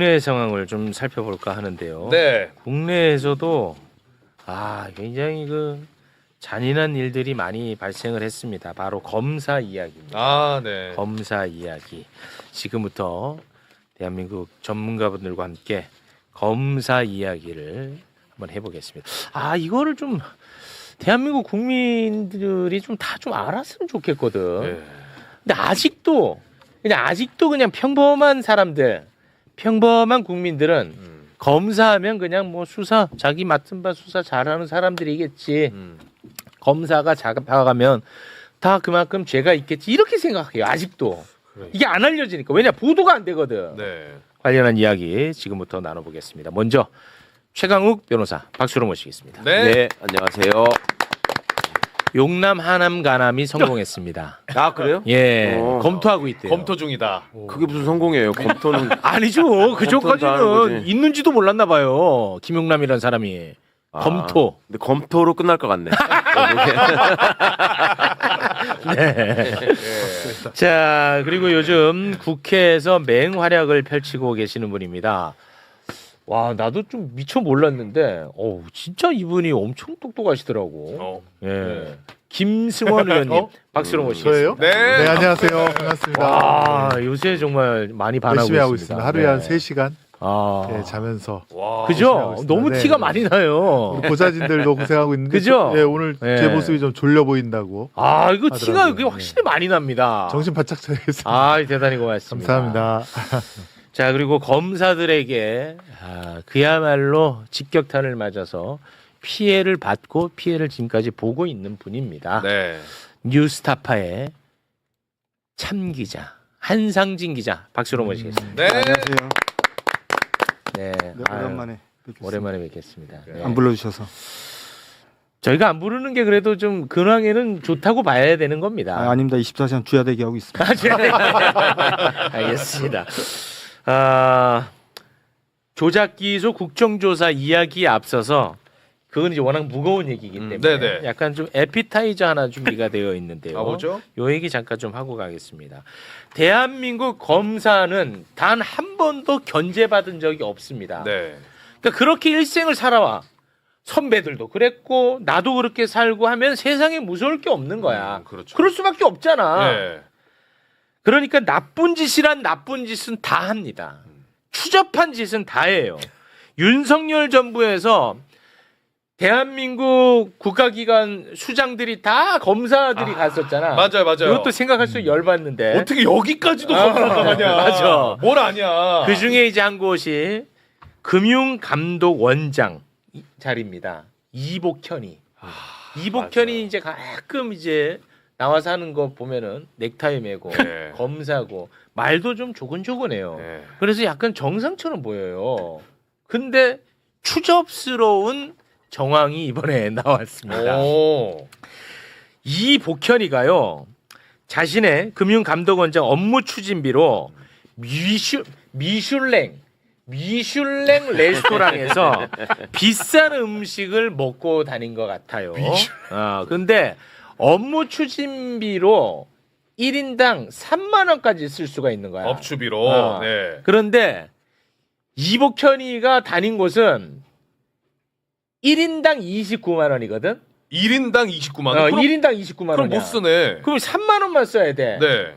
국내 상황을 좀 살펴볼까 하는데요. 네. 국내에서도 굉장히 잔인한 일들이 많이 발생을 했습니다. 바로 검사 이야기입니다. 네. 검사 이야기. 지금부터 대한민국 전문가분들과 함께 검사 이야기를 한번 해보겠습니다. 이거를 좀 대한민국 국민들이 좀 다 좀 알았으면 좋겠거든. 네. 근데 아직도 그냥 평범한 사람들, 평범한 국민들은 검사하면 그냥 뭐 수사, 자기 맡은 바 수사 잘하는 사람들이겠지. 검사가 잡아가면 다 그만큼 죄가 있겠지. 이렇게 생각해요. 아직도. 이게 안 알려지니까. 왜냐? 보도가 안 되거든. 네. 관련한 이야기 지금부터 나눠보겠습니다. 먼저 최강욱 변호사 박수로 모시겠습니다. 네. 안녕하세요. 용남, 하남, 가남이 성공했습니다. 그래요? 예, 검토하고 있대요. 검토 중이다. 그게 무슨 성공이에요? 검토는 아니죠. 검토는 다 하는 그전까지는 거지. 있는지도 몰랐나 봐요. 김용남이라는 사람이. 검토. 근데 검토로 끝날 것 같네. 네. 자, 그리고 요즘 국회에서 맹활약을 펼치고 계시는 분입니다. 와, 나도 좀 미처 몰랐는데, 진짜 이분이 엄청 똑똑하시더라고. 예. 김승원 의원님, 박수로 모시겠습니다. 저예요? 네. 네, 안녕하세요. 반갑습니다. 와, 요새 정말 많이 반하고 열심히 하고 있습니다. 있습니다. 하루에 네. 한 3시간 자면서. 와. 그죠? 하고 있습니다. 너무 네, 티가 네. 많이 나요. 우리 보좌진들도 고생하고 있는데 그죠? 오늘 네. 제 모습이 좀 졸려 보인다고. 이거 티가 하더라고요. 여기 확실히 많이 납니다. 정신 바짝 차리겠습니다. 대단히 고맙습니다. 감사합니다. 자, 그리고 검사들에게 그야말로 직격탄을 맞아서 피해를 받고 피해를 지금까지 보고 있는 분입니다. 네. 뉴스타파의 참 기자 한상진 기자 박수로 모시겠습니다. 네. 안녕하세요. 네, 오랜만에 뵙겠습니다. 오랜만에 뵙겠습니다. 네. 안 불러주셔서. 저희가 안 부르는 게 그래도 좀 근황에는 좋다고 봐야 되는 겁니다. 아닙니다. 24시간 주야 대기하고 있습니다. 알겠습니다. 조작 기소 국정조사 이야기에 앞서서 그건 이제 워낙 무거운 얘기이기 때문에 네네. 약간 좀 에피타이저 하나 준비가 되어 있는데요. 뭐죠? 요 얘기 잠깐 좀 하고 가겠습니다. 대한민국 검사는 단 한 번도 견제받은 적이 없습니다. 네. 그러니까 그렇게 일생을 살아와. 선배들도 그랬고 나도 그렇게 살고 하면 세상에 무서울 게 없는 거야. 그렇죠. 그럴 수밖에 없잖아. 네. 그러니까 나쁜 짓이란 나쁜 짓은 다 합니다. 추접한 짓은 다 해요. 윤석열 정부에서 대한민국 국가기관 수장들이 다 검사들이 갔었잖아. 맞아요. 이것도 생각할수록 열받는데. 어떻게 여기까지도 검사가 가냐? 맞아. 뭘 아냐? 그 중에 이제 한 곳이 금융감독원장 자리입니다. 이복현이. 이복현이 맞아. 이제 가끔 이제 나와서 하는 거 보면은 넥타이 메고 네. 검사고 말도 좀 조근조근해요. 네. 그래서 약간 정상처럼 보여요. 근데 추접스러운 정황이 이번에 나왔습니다. 오. 이복현이가요. 자신의 금융감독원장 업무 추진비로 미슐랭 레스토랑에서 비싼 음식을 먹고 다닌 것 같아요. 근데 업무 추진비로 1인당 3만 원까지 쓸 수가 있는 거야. 업추비로. 네. 그런데 이복현이가 다닌 곳은 1인당 29만 원이거든. 1인당 29만 원. 1인당 29만 그럼 원이야. 못 쓰네. 그럼 3만 원만 써야 돼. 네.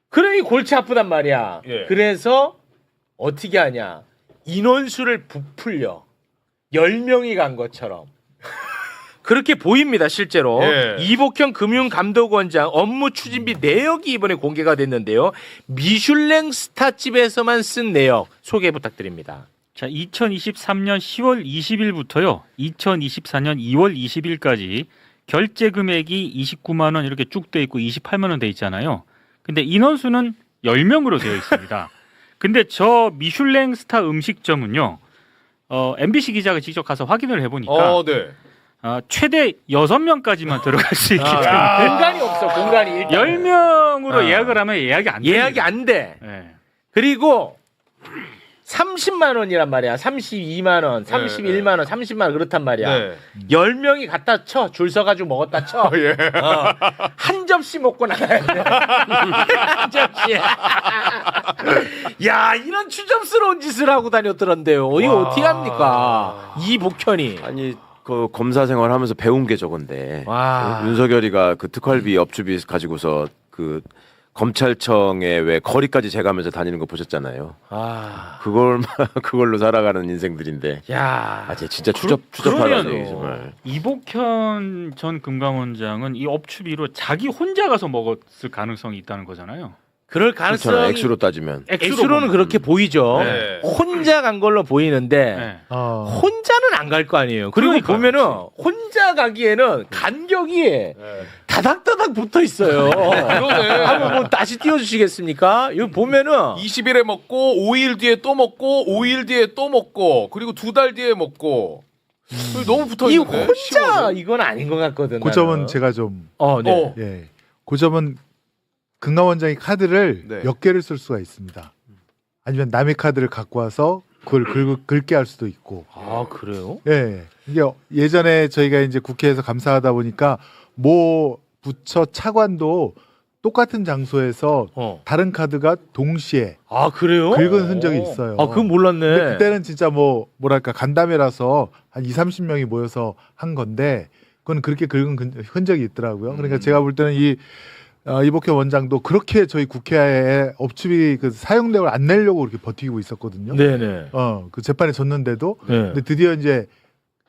그러니 골치 아프단 말이야. 예. 그래서 어떻게 하냐. 인원수를 부풀려. 10명이 간 것처럼. 그렇게 보입니다, 실제로. 예. 이복현 금융감독원장 업무 추진비 내역이 이번에 공개가 됐는데요. 미슐랭 스타집에서만 쓴 내역 소개 부탁드립니다. 자, 2023년 10월 20일부터요. 2024년 2월 20일까지 결제 금액이 29만 원 이렇게 쭉 돼 있고 28만 원 돼 있잖아요. 근데 인원수는 10명으로 되어 있습니다. 근데 저 미슐랭 스타 음식점은요. MBC 기자가 직접 가서 확인을 해 보니까 네. 최대 6명까지만 들어갈 수 있기 때문에 공간이 없어, 공간이. 일단. 10명으로 예약을 하면 예약이 안 돼요. 예약이 안 돼. 네. 그리고 30만 원이란 말이야. 32만 원, 31만 원, 30만 원 그렇단 말이야. 네. 10명이 갖다 쳐. 줄 서가지고 먹었다 쳐. 예. 한 접시 먹고 나가야 돼. 한 접시. 야, 이런 추접스러운 짓을 하고 다녔더란데요. 이거 어떻게 합니까? 이 복현이. 아니 그 검사 생활하면서 배운 게 저건데 와. 윤석열이가 그 특활비 업추비 가지고서 그 검찰청에 왜 거리까지 재가면서 다니는 거 보셨잖아요. 아. 그걸로 살아가는 인생들인데. 야. 아, 진짜 추접하다는 그러면 얘기 정말. 이복현 전 금감원장은 이 업추비로 자기 혼자 가서 먹었을 가능성이 있다는 거잖아요. 그럴 그렇잖아. 가능성이 액수로 따지면. 액수로는 그렇게 보이죠. 네. 혼자 간 걸로 보이는데 네. 혼자는 안 갈 거 아니에요. 그리고 그러니까요. 보면은 혼자 가기에는 간격이 네. 다닥다닥 붙어 있어요. 그러네. 한번 뭐 다시 띄워주시겠습니까? 이거 보면은 20일에 먹고 5일 뒤에 또 먹고 5일 뒤에 또 먹고 그리고 2달 뒤에 먹고 너무 붙어 이 있는데. 혼자 이건 아닌 것 같거든. 그 점은 나는. 제가 좀 네. 어. 예. 그 점은 금감원장이 카드를 네. 몇 개를 쓸 수가 있습니다. 아니면 남의 카드를 갖고 와서 그걸 긁게 할 수도 있고. 아 그래요? 예. 이게 예전에 저희가 이제 국회에서 감사하다 보니까 모 부처 차관도 똑같은 장소에서 다른 카드가 동시에 아 그래요? 긁은 흔적이 있어요. 아 그건 몰랐네. 근데 그때는 진짜 뭐 뭐랄까 간담회라서 한 30명이 모여서 한 건데 그건 그렇게 긁은 흔적이 있더라고요. 그러니까 제가 볼 때는 이복현 원장도 그렇게 저희 국회에 업추비 그 사용량을 안 내려고 그렇게 버티고 있었거든요. 네네. 그 재판에 졌는데도 네. 근데 드디어 이제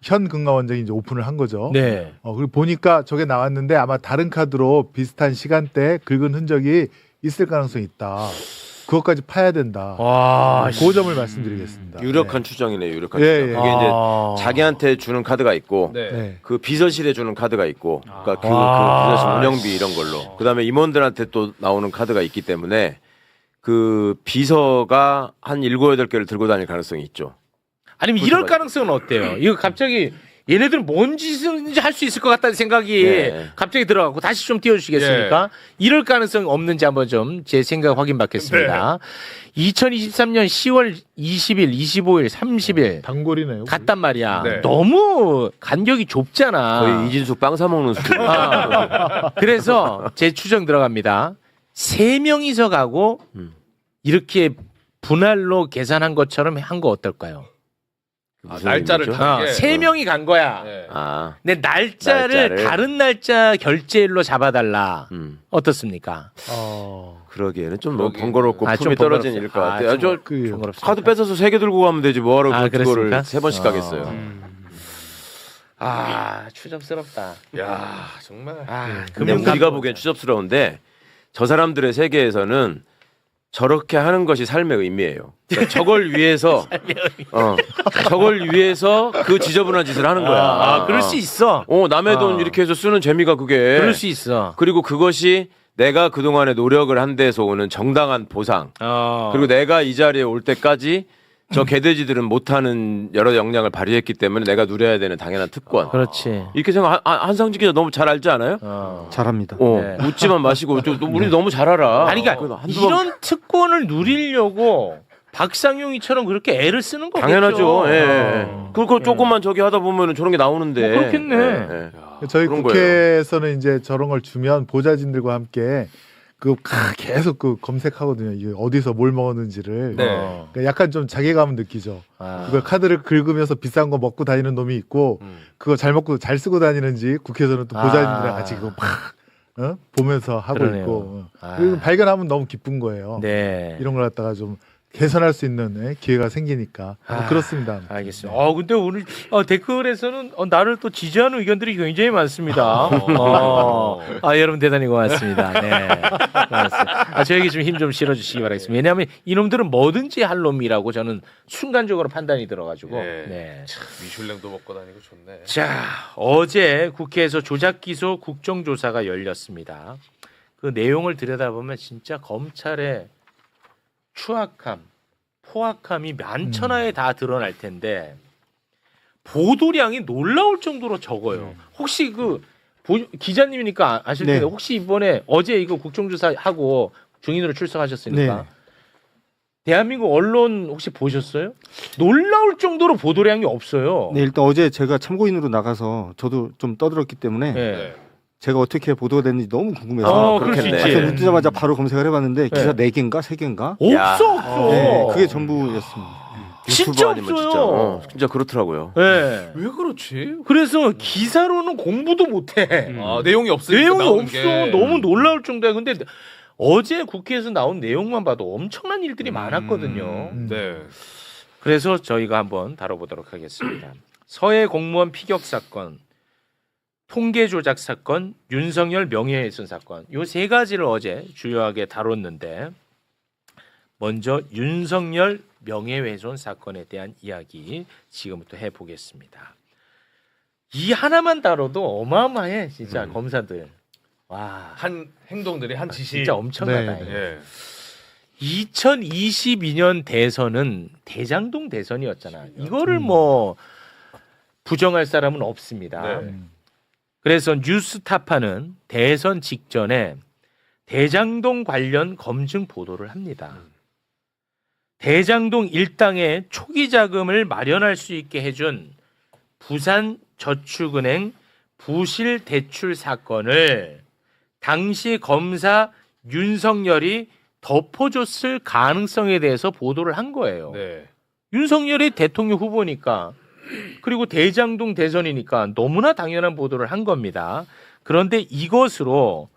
현 금감원장이 이제 오픈을 한 거죠. 네. 그리고 보니까 저게 나왔는데 아마 다른 카드로 비슷한 시간대에 긁은 흔적이 있을 가능성이 있다. 그것까지 파야 된다. 와. 그 점을 말씀드리겠습니다. 유력한 추정이네요. 유력한 예, 추정. 예. 그게 이제 아. 자기한테 주는 카드가 있고 네. 네. 그 비서실에 주는 카드가 있고 그러니까 그 아. 비서실 운영비 이런 걸로 그다음에 임원들한테 또 나오는 카드가 있기 때문에 그 비서가 한 7, 8개를 들고 다닐 가능성이 있죠. 아니면 이럴 가능성은 어때요? 이거 갑자기 얘네들은 뭔 짓인지 할 수 있을 것 같다는 생각이 네. 갑자기 들어가고 다시 좀 띄워주시겠습니까? 이럴 가능성 없는지 한번 좀 제 생각 확인받겠습니다. 2023년 10월 20일, 25일, 30일 단골이네요. 갔단 말이야. 네. 너무 간격이 좁잖아. 거의 이진숙 빵 사 먹는 수준. 그래서 제 추정 들어갑니다. 3명이서 가고 이렇게 분할로 계산한 것처럼 한 거 어떨까요? 날짜를 의미죠? 다르게. 3명이 간 거야. 네. 아, 근데 날짜를 다른 날짜 결제일로 잡아달라. 어떻습니까? 그러기에는 좀 너무 그러기에는- 번거롭고 아, 좀 품이 떨어진 번거롭- 일일 것 아, 같아요. 좀 저 그 번거롭습니까? 카드 뺏어서 3개 들고 가면 되지 뭐하러 아, 그거를 그랬습니까? 3번씩 가겠어요. 아, 추접스럽다. 야 정말. 아, 근데 우리가 보기엔 추접스러운데 저 사람들의 세계에서는 저렇게 하는 것이 삶의 의미예요. 그러니까 저걸 위해서 저걸 위해서 그 지저분한 짓을 하는 거야. 아, 그럴 수 있어. 남의 돈 이렇게 해서 쓰는 재미가 그게. 그럴 수 있어. 그리고 그것이 내가 그동안에 노력을 한 데서 오는 정당한 보상. 그리고 내가 이 자리에 올 때까지 저 개돼지들은 못하는 여러 역량을 발휘했기 때문에 내가 누려야 되는 당연한 특권. 그렇지. 이렇게 생각 한상진 기자 너무 잘 알지 않아요? 잘합니다. 네. 웃지만 마시고 우리 너무 잘 알아. 아니, 그러니까 이런 특권을 누리려고 박상용이처럼 그렇게 애를 쓰는 거겠죠. 당연하죠. 예. 그거 조금만 저기 하다 보면 저런 게 나오는데. 뭐 그렇겠네. 예. 저희 그런 국회에서는 이제 저런 걸 주면 보좌진들과 함께 계속 검색하거든요. 이게 어디서 뭘 먹었는지를. 네. 그러니까 약간 좀 자괴감을 느끼죠. 아. 그걸 카드를 긁으면서 비싼 거 먹고 다니는 놈이 있고 그거 잘 먹고 잘 쓰고 다니는지 국회에서는 또 보좌진들이랑 같이 그거 막 보면서 하고 그러네요. 있고 아. 그리고 발견하면 너무 기쁜 거예요. 네. 이런 걸 갖다가 좀 개선할 수 있는 기회가 생기니까 뭐 그렇습니다. 알겠습니다. 근데 오늘 댓글에서는 나를 또 지지하는 의견들이 굉장히 많습니다. 여러분 대단히 고맙습니다. 네, 고맙습니다. 저에게 좀 힘 좀 실어주시기 바라겠습니다. 왜냐하면 이놈들은 뭐든지 할 놈이라고 저는 순간적으로 판단이 들어가지고. 네. 네. 미슐랭도 먹고 다니고 좋네. 자, 어제 국회에서 조작기소 국정조사가 열렸습니다. 그 내용을 들여다보면 진짜 검찰의 추악함, 포악함이 만천하에 다 드러날 텐데 보도량이 놀라울 정도로 적어요. 혹시 기자님이니까 아실 텐데 네. 혹시 이번에 어제 이거 국정조사 하고 증인으로 출석하셨으니까 네. 대한민국 언론 혹시 보셨어요? 놀라울 정도로 보도량이 없어요. 네, 일단 어제 제가 참고인으로 나가서 저도 좀 떠들었기 때문에 네. 제가 어떻게 보도가 됐는지 너무 궁금해서 그럴 수 그렇겠네. 있지. 아까 눈 뜨자마자 바로 검색을 해봤는데 기사 네. 4개인가 3개인가? 없어 없어. 네, 그게 전부였습니다. 진짜 유튜브 아니면 없어요. 진짜, 진짜 그렇더라고요. 네. 왜 그렇지? 그래서 기사로는 공부도 못해. 아, 내용이 없으니까 내용이 나오는 없어. 게. 너무 놀라울 정도야. 근데 어제 국회에서 나온 내용만 봐도 엄청난 일들이 많았거든요. 네. 그래서 저희가 한번 다뤄보도록 하겠습니다. 서해 공무원 피격 사건, 통계 조작 사건, 윤석열 명예훼손 사건, 요 세 가지를 어제 주요하게 다뤘는데 먼저 윤석열 명예훼손 사건에 대한 이야기 지금부터 해보겠습니다. 이 하나만 다뤄도 어마어마해 진짜 검사들. 와, 한 행동들이 한 지시. 진짜 엄청나다. 네. 이거. 예. 2022년 대선은 대장동 대선이었잖아. 이거를 뭐 부정할 사람은 없습니다. 네. 그래서 뉴스타파는 대선 직전에 대장동 관련 검증 보도를 합니다. 대장동 일당의 초기 자금을 마련할 수 있게 해준 부산저축은행 부실 대출 사건을 당시 검사 윤석열이 덮어줬을 가능성에 대해서 보도를 한 거예요. 네. 윤석열이 대통령 후보니까 그리고 대장동 대선이니까 너무나 당연한 보도를 한 겁니다. 그런데 이것으로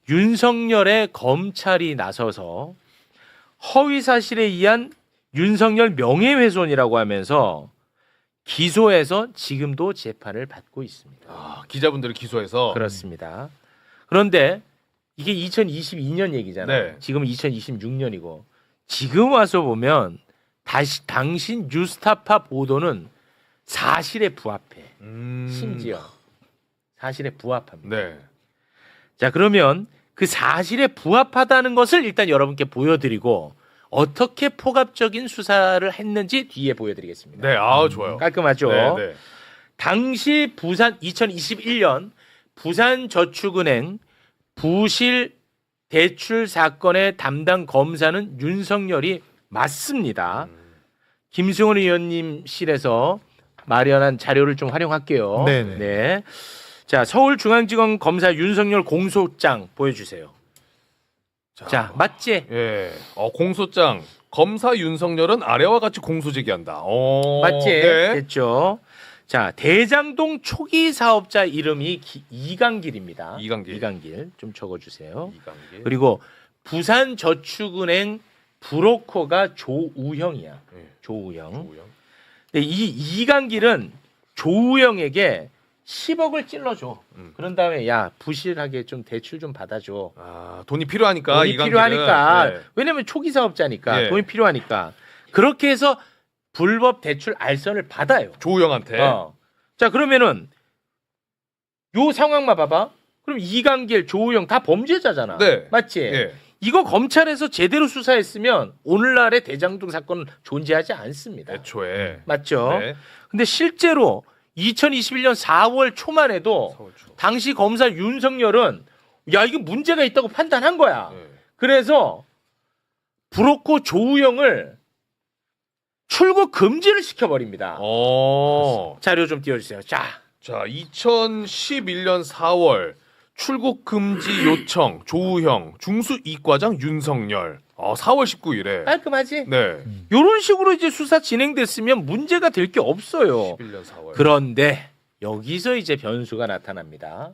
윤석열의 검찰이 나서서 허위 사실에 의한 윤석열 명예훼손이라고 하면서 기소해서 지금도 재판을 받고 있습니다. 아, 기자분들을 기소해서. 그렇습니다. 그런데 이게 2022년 얘기잖아요. 네. 지금 2026년이고 지금 와서 보면 다시 당신 뉴스타파 보도는 사실에 부합해. 심지어 사실에 부합합니다. 네. 자, 그러면 그 사실에 부합하다는 것을 일단 여러분께 보여드리고 어떻게 포괄적인 수사를 했는지 뒤에 보여드리겠습니다. 네. 아, 좋아요. 깔끔하죠? 네, 네. 당시 부산 2021년 부산저축은행 부실 대출 사건의 담당 검사는 윤석열이 맞습니다. 김승원 의원님실에서 마련한 자료를 좀 활용할게요. 네네. 네. 자, 서울중앙지검 검사 윤석열 공소장 보여주세요. 자, 맞지? 예. 공소장. 검사 윤석열은 아래와 같이 공소 제기한다. 맞지? 네. 됐죠. 자, 대장동 초기 사업자 이름이 이강길입니다. 이강길. 좀 적어주세요. 이강길. 그리고 부산저축은행 브로커가 조우형이야. 네. 조우형. 조우영. 근데 이 이강길은 조우형에게 10억을 찔러줘. 그런 다음에 야 부실하게 좀 대출 좀 받아줘. 아, 돈이 필요하니까 돈이 이강길은. 필요하니까. 네. 왜냐면 초기 사업자니까 네. 돈이 필요하니까. 그렇게 해서 불법 대출 알선을 받아요. 조우영한테. 자, 그러면은 요 상황만 봐봐. 그럼 이강길, 조우영 다 범죄자잖아. 네. 맞지? 예. 이거 검찰에서 제대로 수사했으면 오늘날의 대장동 사건은 존재하지 않습니다. 애초에. 맞죠? 네. 근데 실제로 2021년 4월 초만 해도 서울초. 당시 검사 윤석열은 야 이거 문제가 있다고 판단한 거야. 네. 그래서 브로커 조우영을 출국 금지를 시켜버립니다. 자료 좀 띄워주세요. 자, 2011년 4월 출국 금지 요청 조우형 중수 이과장 윤석열. 4월 19일에. 깔끔하지? 네. 이런 식으로 이제 수사 진행됐으면 문제가 될 게 없어요. 11년 4월. 그런데 여기서 이제 변수가 나타납니다.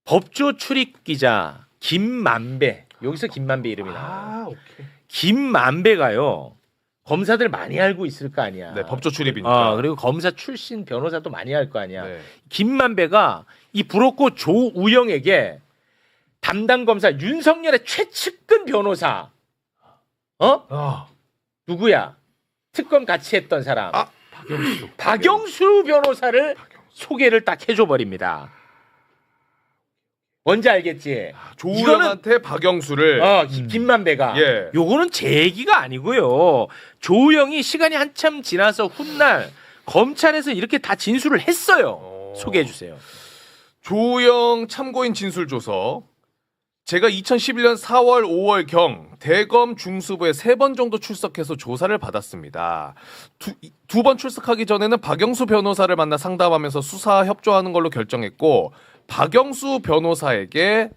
법조 출입 기자 김만배. 여기서 김만배 이름이 나와요. 오케이. 김만배가요. 검사들 많이 알고 있을 거 아니야. 네, 법조 출입이니까. 그리고 검사 출신 변호사도 많이 할 거 아니야. 네. 김만배가 이 브로커 조우영에게 담당 검사 윤석열의 최측근 변호사 누구야? 특검 같이 했던 사람. 박영수 변호사를 소개를 딱 해줘 버립니다. 뭔지 알겠지? 조우영한테 박영수를. 김만배가. 예. 요거는 제 얘기가 아니고요. 조우영이 시간이 한참 지나서 훗날 검찰에서 이렇게 다 진술을 했어요. 소개해 주세요. 조우영 참고인 진술 조서. 제가 2011년 4월, 5월경 대검 중수부에 3번 정도 출석해서 조사를 받았습니다. 두 번 출석하기 전에는 박영수 변호사를 만나 상담하면서 수사 협조하는 걸로 결정했고 박영수 변호사에게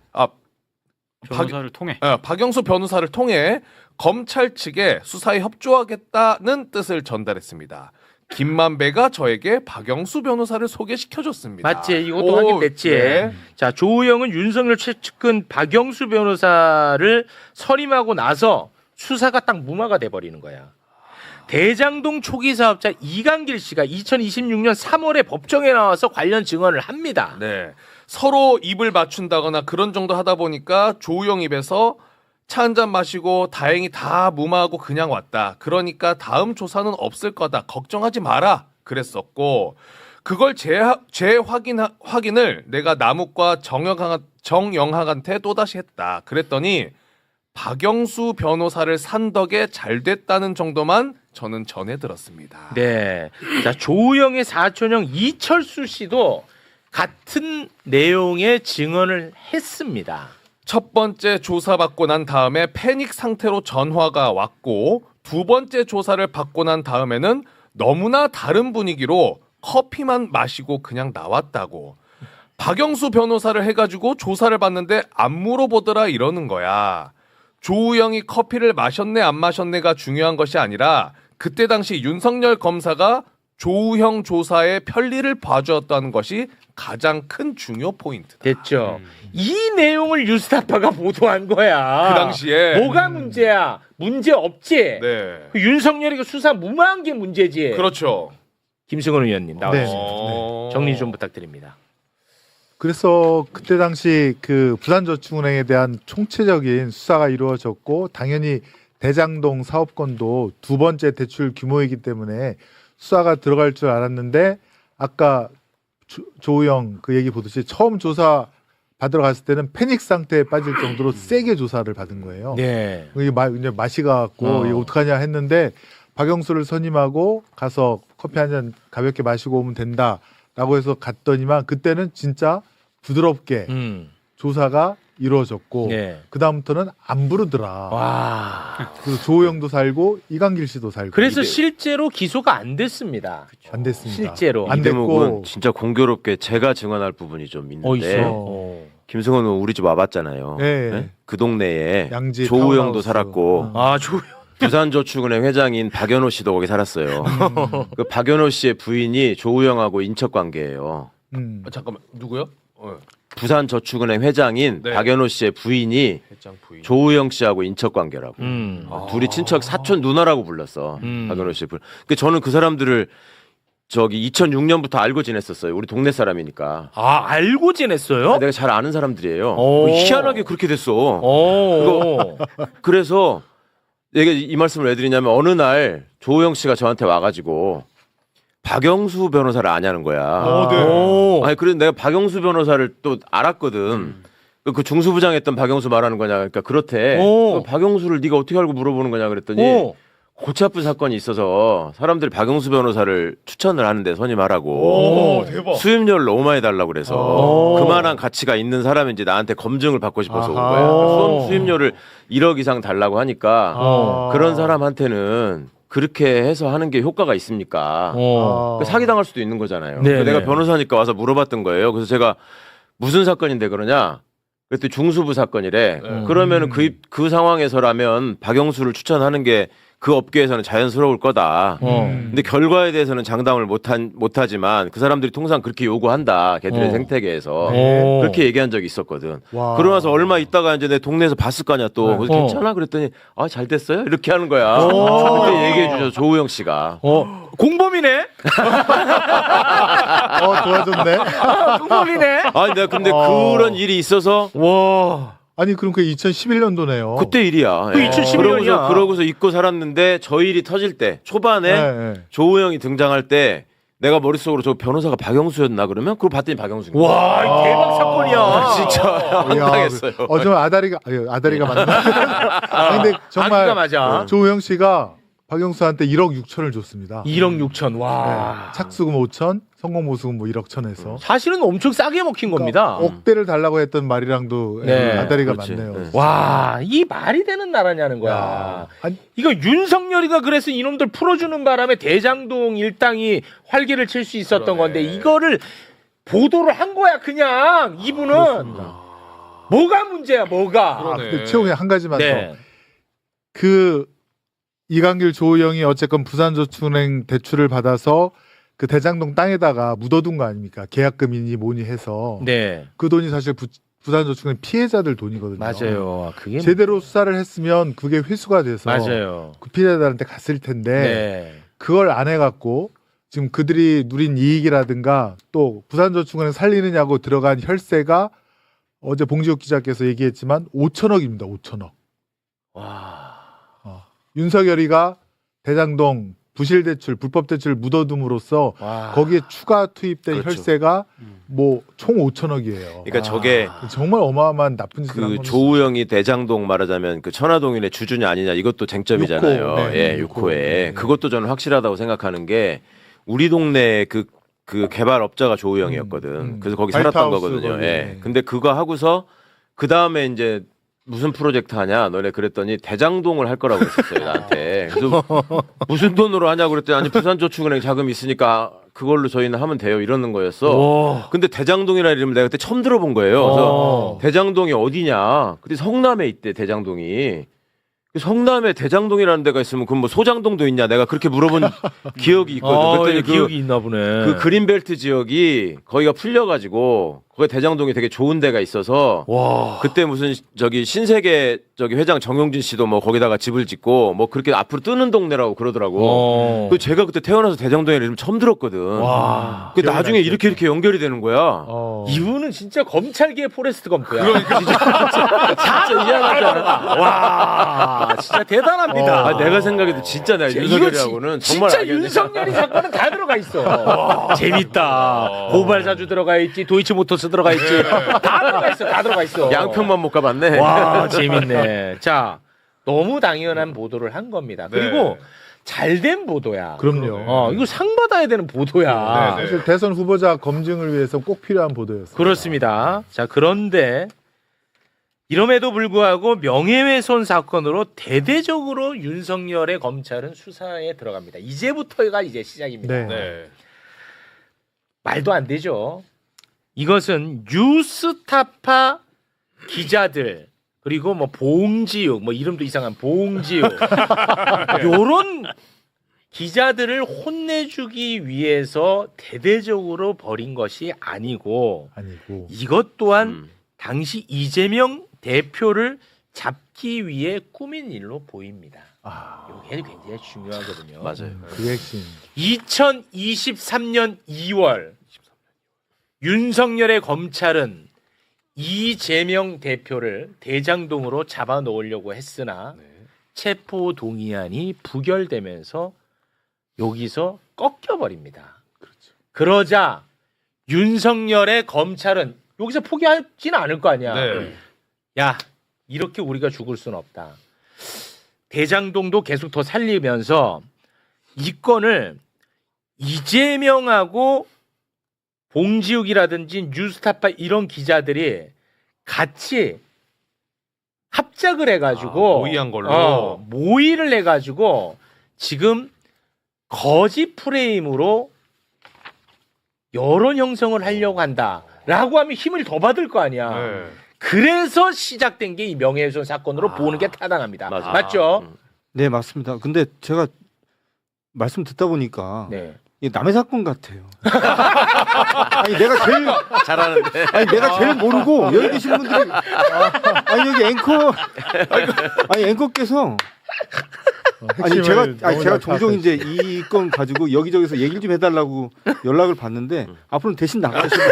박영수 변호사를 통해 검찰 측에 수사에 협조하겠다는 뜻을 전달했습니다. 김만배가 저에게 박영수 변호사를 소개시켜줬습니다. 맞지? 이것도 확인됐지. 네. 자, 조우영은 윤석열 최측근 박영수 변호사를 선임하고 나서 수사가 딱 무마가 돼버리는 거야. 대장동 초기 사업자 이강길 씨가 2026년 3월에 법정에 나와서 관련 증언을 합니다. 네. 서로 입을 맞춘다거나 그런 정도 하다 보니까 조우영 입에서 차 한잔 마시고 다행히 다 무마하고 그냥 왔다. 그러니까 다음 조사는 없을 거다. 걱정하지 마라. 그랬었고 그걸 재확인을 내가 남욱과 정영학한테 또다시 했다. 그랬더니 박영수 변호사를 산 덕에 잘 됐다는 정도만 저는 전해 들었습니다. 네. 자, 조우영의 사촌형 이철수 씨도 같은 내용의 증언을 했습니다. 첫 번째 조사받고 난 다음에 패닉 상태로 전화가 왔고 두 번째 조사를 받고 난 다음에는 너무나 다른 분위기로 커피만 마시고 그냥 나왔다고. 박영수 변호사를 해가지고 조사를 받는데 안 물어보더라 이러는 거야. 조우영이 커피를 마셨네 안 마셨네가 중요한 것이 아니라 그때 당시 윤석열 검사가 조우영 조사의 편리를 봐주었다는 것이 가장 큰 중요 포인트다. 됐죠. 이 내용을 뉴스타파가 보도한 거야. 그 당시에 뭐가 문제야? 문제 없지. 네. 그 윤석열이 그 수사 무마한 게 문제지. 그렇죠. 김승원 의원님 나와주세요. 어... 정리 좀 부탁드립니다. 그래서 그때 당시 그 부산저축은행에 대한 총체적인 수사가 이루어졌고 당연히 대장동 사업권도 두 번째 대출 규모이기 때문에 수사가 들어갈 줄 알았는데 아까 조우영 그 얘기 보듯이 처음 조사 받으러 갔을 때는 패닉 상태에 빠질 정도로 세게 조사를 받은 거예요. 네. 이게 이제 맛이 가갖고 이거 어떡하냐 했는데 박영수를 선임하고 가서 커피 한 잔 가볍게 마시고 오면 된다라고 해서 갔더니만 그때는 진짜 부드럽게 조사가 이루어졌고 네. 그 다음부터는 안 부르더라. 와. 그래서 조우영도 살고 이강길 씨도 살고. 그래서 실제로 기소가 안 됐습니다. 안 됐습니다. 실제로. 안 이 대목은 됐고. 진짜 공교롭게 제가 증언할 부분이 좀 있는데 있어. 김승원은 우리 집 와봤잖아요. 네. 네? 그 동네에 양지 조우영도 타운하우스. 살았고 아, 조우영. 부산저축은행 회장인 박연호 씨도 거기 살았어요. 그 박연호 씨의 부인이 조우영하고 인척 관계예요. 잠깐만 누구요? 부산저축은행 회장인 네. 박연호 씨의 부인이 회장 부인. 조우영 씨하고 인척 관계라고. 둘이 친척 사촌 누나라고 불렀어. 박연호 씨. 그 저는 그 사람들을 저기 2006년부터 알고 지냈었어요. 우리 동네 사람이니까. 아, 알고 지냈어요? 내가 잘 아는 사람들이에요. 오. 희한하게 그렇게 됐어. 오. 그래서 내가 이 말씀을 왜 드리냐면 어느 날 조우영 씨가 저한테 와가지고 박영수 변호사를 아냐는 거야. 네. 오. 아니 그래서 내가 박영수 변호사를 또 알았거든. 그 중수부장 했던 박영수 말하는 거냐. 그러니까 그렇대. 오. 박영수를 네가 어떻게 알고 물어보는 거냐 그랬더니 오. 골치 아픈 사건이 있어서 사람들이 박영수 변호사를 추천을 하는데 선임하라고. 오, 대박. 수임료를 너무 많이 달라고 그래서 오. 그만한 가치가 있는 사람인지 나한테 검증을 받고 싶어서 온 아하. 거야. 오. 수임료를 1억 이상 달라고 하니까 어. 그런 사람한테는 그렇게 해서 하는 게 효과가 있습니까? 어. 사기당할 수도 있는 거잖아요. 네, 내가 네. 변호사니까 와서 물어봤던 거예요. 그래서 제가 무슨 사건인데 그러냐? 그랬더니 중수부 사건이래. 네. 그러면은 그 상황에서라면 박영수를 추천하는 게 그 업계에서는 자연스러울 거다. 근데 결과에 대해서는 장담을 못하지만 그 사람들이 통상 그렇게 요구한다. 걔들의 생태계에서. 오. 그렇게 얘기한 적이 있었거든. 와. 그러고 나서 얼마 있다가 이제 내 동네에서 봤을 거 아니야 또. 그래서 괜찮아? 그랬더니 아, 잘 됐어요? 이렇게 하는 거야. 오. 그때 얘기해 주죠. 조우영 씨가. 공범이네? 도와줬네. 공범이네? 아니 내가 근데 그런 일이 있어서 와. 아니 그럼 그 2011년도네요. 그때 일이야. 그 2011년 이야. 그러고서 잊고 살았는데 저 일이 터질 때 초반에 네. 조우영이 등장할 때 내가 머릿속으로 저 변호사가 박영수였나 그러면 그걸 봤더니 박영수인 거야. 와, 이 대박 사건이야. 진짜 황당했어요. 좀 아다리가 맞나? 근데 정말 아기가 맞아. 조우영 씨가 박영수한테 1억 6천을 줬습니다. 1억 6천. 와. 네. 착수금 5천, 성공보수금 뭐 1억 천에서. 사실은 엄청 싸게 먹힌 겁니다. 억대를 달라고 했던 말이랑도 네. 아다리가 그렇지. 맞네요. 네. 와, 이 말이 되는 나라냐는 거야. 야. 아니, 이거 윤석열이가 그래서 이놈들 풀어주는 바람에 대장동 일당이 활기를 칠 수 있었던 그러네. 건데 이거를 보도를 한 거야 그냥 이분은. 뭐가 문제야 뭐가. 그러네. 근데 최홍이 한 가지만 네. 더. 그 이강길 조우영이 어쨌건 부산저축은행 대출을 받아서 그 대장동 땅에다가 묻어둔 거 아닙니까? 계약금이니 뭐니 해서 네. 그 돈이 사실 부산저축은행 피해자들 돈이거든요. 맞아요. 그게 제대로 수사를 했으면 그게 회수가 돼서 맞아요. 그 피해자들한테 갔을 텐데 네. 그걸 안 해갖고 지금 그들이 누린 이익이라든가 또 부산저축은행 살리느냐고 들어간 혈세가 어제 봉지욱 기자께서 얘기했지만 5천억입니다. 5천억. 와. 윤석열이가 대장동 부실대출, 불법대출 묻어둠으로써 와. 거기에 추가 투입된 그렇죠. 혈세가 뭐 총 5천억이에요. 그러니까 저게 정말 어마어마한 나쁜 짓을 한 그 거는 조우영이 대장동 말하자면 그 천화동인의 주주냐 아니냐 이것도 쟁점이잖아요. 육호, 네. 예, 육호. 6호에 네. 그것도 저는 확실하다고 생각하는 게 우리 동네 그 개발업자가 조우영이었거든. 그래서 거기 살았던 화이트하우스 거거든요. 거기. 예. 근데 그거 하고서 그 다음에 이제 무슨 프로젝트 하냐 너네 그랬더니 대장동을 할 거라고 했었어요 나한테. 그래서 무슨 돈으로 하냐고 그랬더니 아니 부산저축은행 자금이 있으니까 그걸로 저희는 하면 돼요 이러는 거였어. 와. 근데 대장동이라는 이름을 내가 그때 처음 들어본 거예요. 그래서 대장동이 어디냐? 그때 성남에 있대 대장동이. 성남에 대장동이라는 데가 있으면 그럼 뭐 소장동도 있냐? 내가 그렇게 물어본 기억이 있거든. 그랬더니 기억이 있나 보네. 그 그린벨트 지역이 거기가 풀려가지고 거기 대장동이 되게 좋은 데가 있어서 와. 그때 무슨 저기 신세계 저기 회장 정용진 씨도 뭐 거기다가 집을 짓고 뭐 그렇게 앞으로 뜨는 동네라고 그러더라고. 그 제가 그때 태어나서 대장동이라는 이름 처음 들었거든. 와. 그 나중에 이렇게 연결이 되는 거야. 이분은 진짜 검찰계의 포레스트 검프야. 그러니까 진짜 이해하지 않아. 와, 진짜 대단합니다. 아, 내가 생각해도 진짜 내가 윤석열이하고는 정말 진짜 알겠네. 윤석열이 사건은 다 들어가 있어. 재밌다. 고발사주 들어가 있지, 도이치모터스 들어가 있지, 다 들어가 있어, 다 들어가 있어. 양평만 못 가봤네. 와, 재밌네. 자, 너무 당연한 보도를 한 겁니다. 그리고 잘된 보도야. 그럼요. 이거 상 받아야 되는 보도야. 네, 네. 사실 대선 후보자 검증을 위해서 꼭 필요한 보도였어요. 그렇습니다. 자, 그런데 이럼에도 불구하고 명예훼손 사건으로 대대적으로 윤석열의 검찰은 수사에 들어갑니다. 이제부터가 이제 시작입니다. 네. 네. 말도 안 되죠. 이것은 뉴스타파 기자들 그리고 뭐 봉지욱 뭐 이름도 이상한 봉지욱 요런 기자들을 혼내주기 위해서 대대적으로 벌인 것이 아니고 이것 또한 당시 이재명 대표를 잡기 위해 꾸민 일로 보입니다. 이게 굉장히 중요하거든요. 맞아요. 그게 핵심. 2023년 2월 윤석열의 검찰은 이재명 대표를 대장동으로 잡아놓으려고 했으나 체포 동의안이 부결되면서 여기서 꺾여버립니다. 그러자 윤석열의 검찰은 여기서 포기하지는 않을 거 아니야. 네. 야, 이렇게 우리가 죽을 수는 없다. 대장동도 계속 더 살리면서 이 건을 이재명하고 봉지욱이라든지 뉴스타파 이런 기자들이 같이 합작을 해가지고 모의한 걸로 모의를 해가지고 지금 거짓 프레임으로 여론 형성을 하려고 한다라고 하면 힘을 더 받을 거 아니야. 네. 그래서 시작된 게 이 명예훼손 사건으로 보는 게 타당합니다. 맞아. 맞죠? 네, 맞습니다. 근데 제가 말씀 듣다 보니까 네. 이게 남의 사건 같아요. 아니 내가 제일 잘하는데. 아니 내가 제일 모르고 여기 계신 분들이 아니 여기 앵커 아니 앵커께서 아니 제가 종종 이제 이 건 가지고 여기저기서 얘기를 좀 해달라고 연락을 받는데 앞으로는 대신 나가시고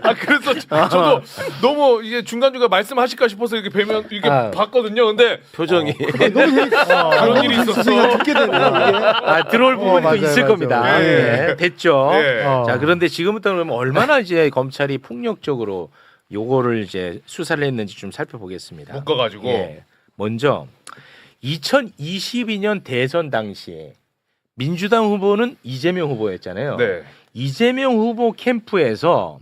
아 그래서 저도 너무 이게 중간중간 말씀하실까 싶어서 이렇게 뵈면 이렇게 봤거든요. 근데 표정이. 너무 그런 일이 있었어. 듣게 되네요. 이게. 들어올 부분이 또 맞아요, 있을 맞아요. 겁니다. 네. 네, 됐죠. 네. 자, 그런데 지금부터는 그러면 얼마나 이제 검찰이 폭력적으로 요거를 이제 수사를 했는지 좀 살펴보겠습니다. 묶어가지고. 예. 먼저 2022년 대선 당시에 민주당 후보는 이재명 후보였잖아요. 네. 이재명 후보 캠프에서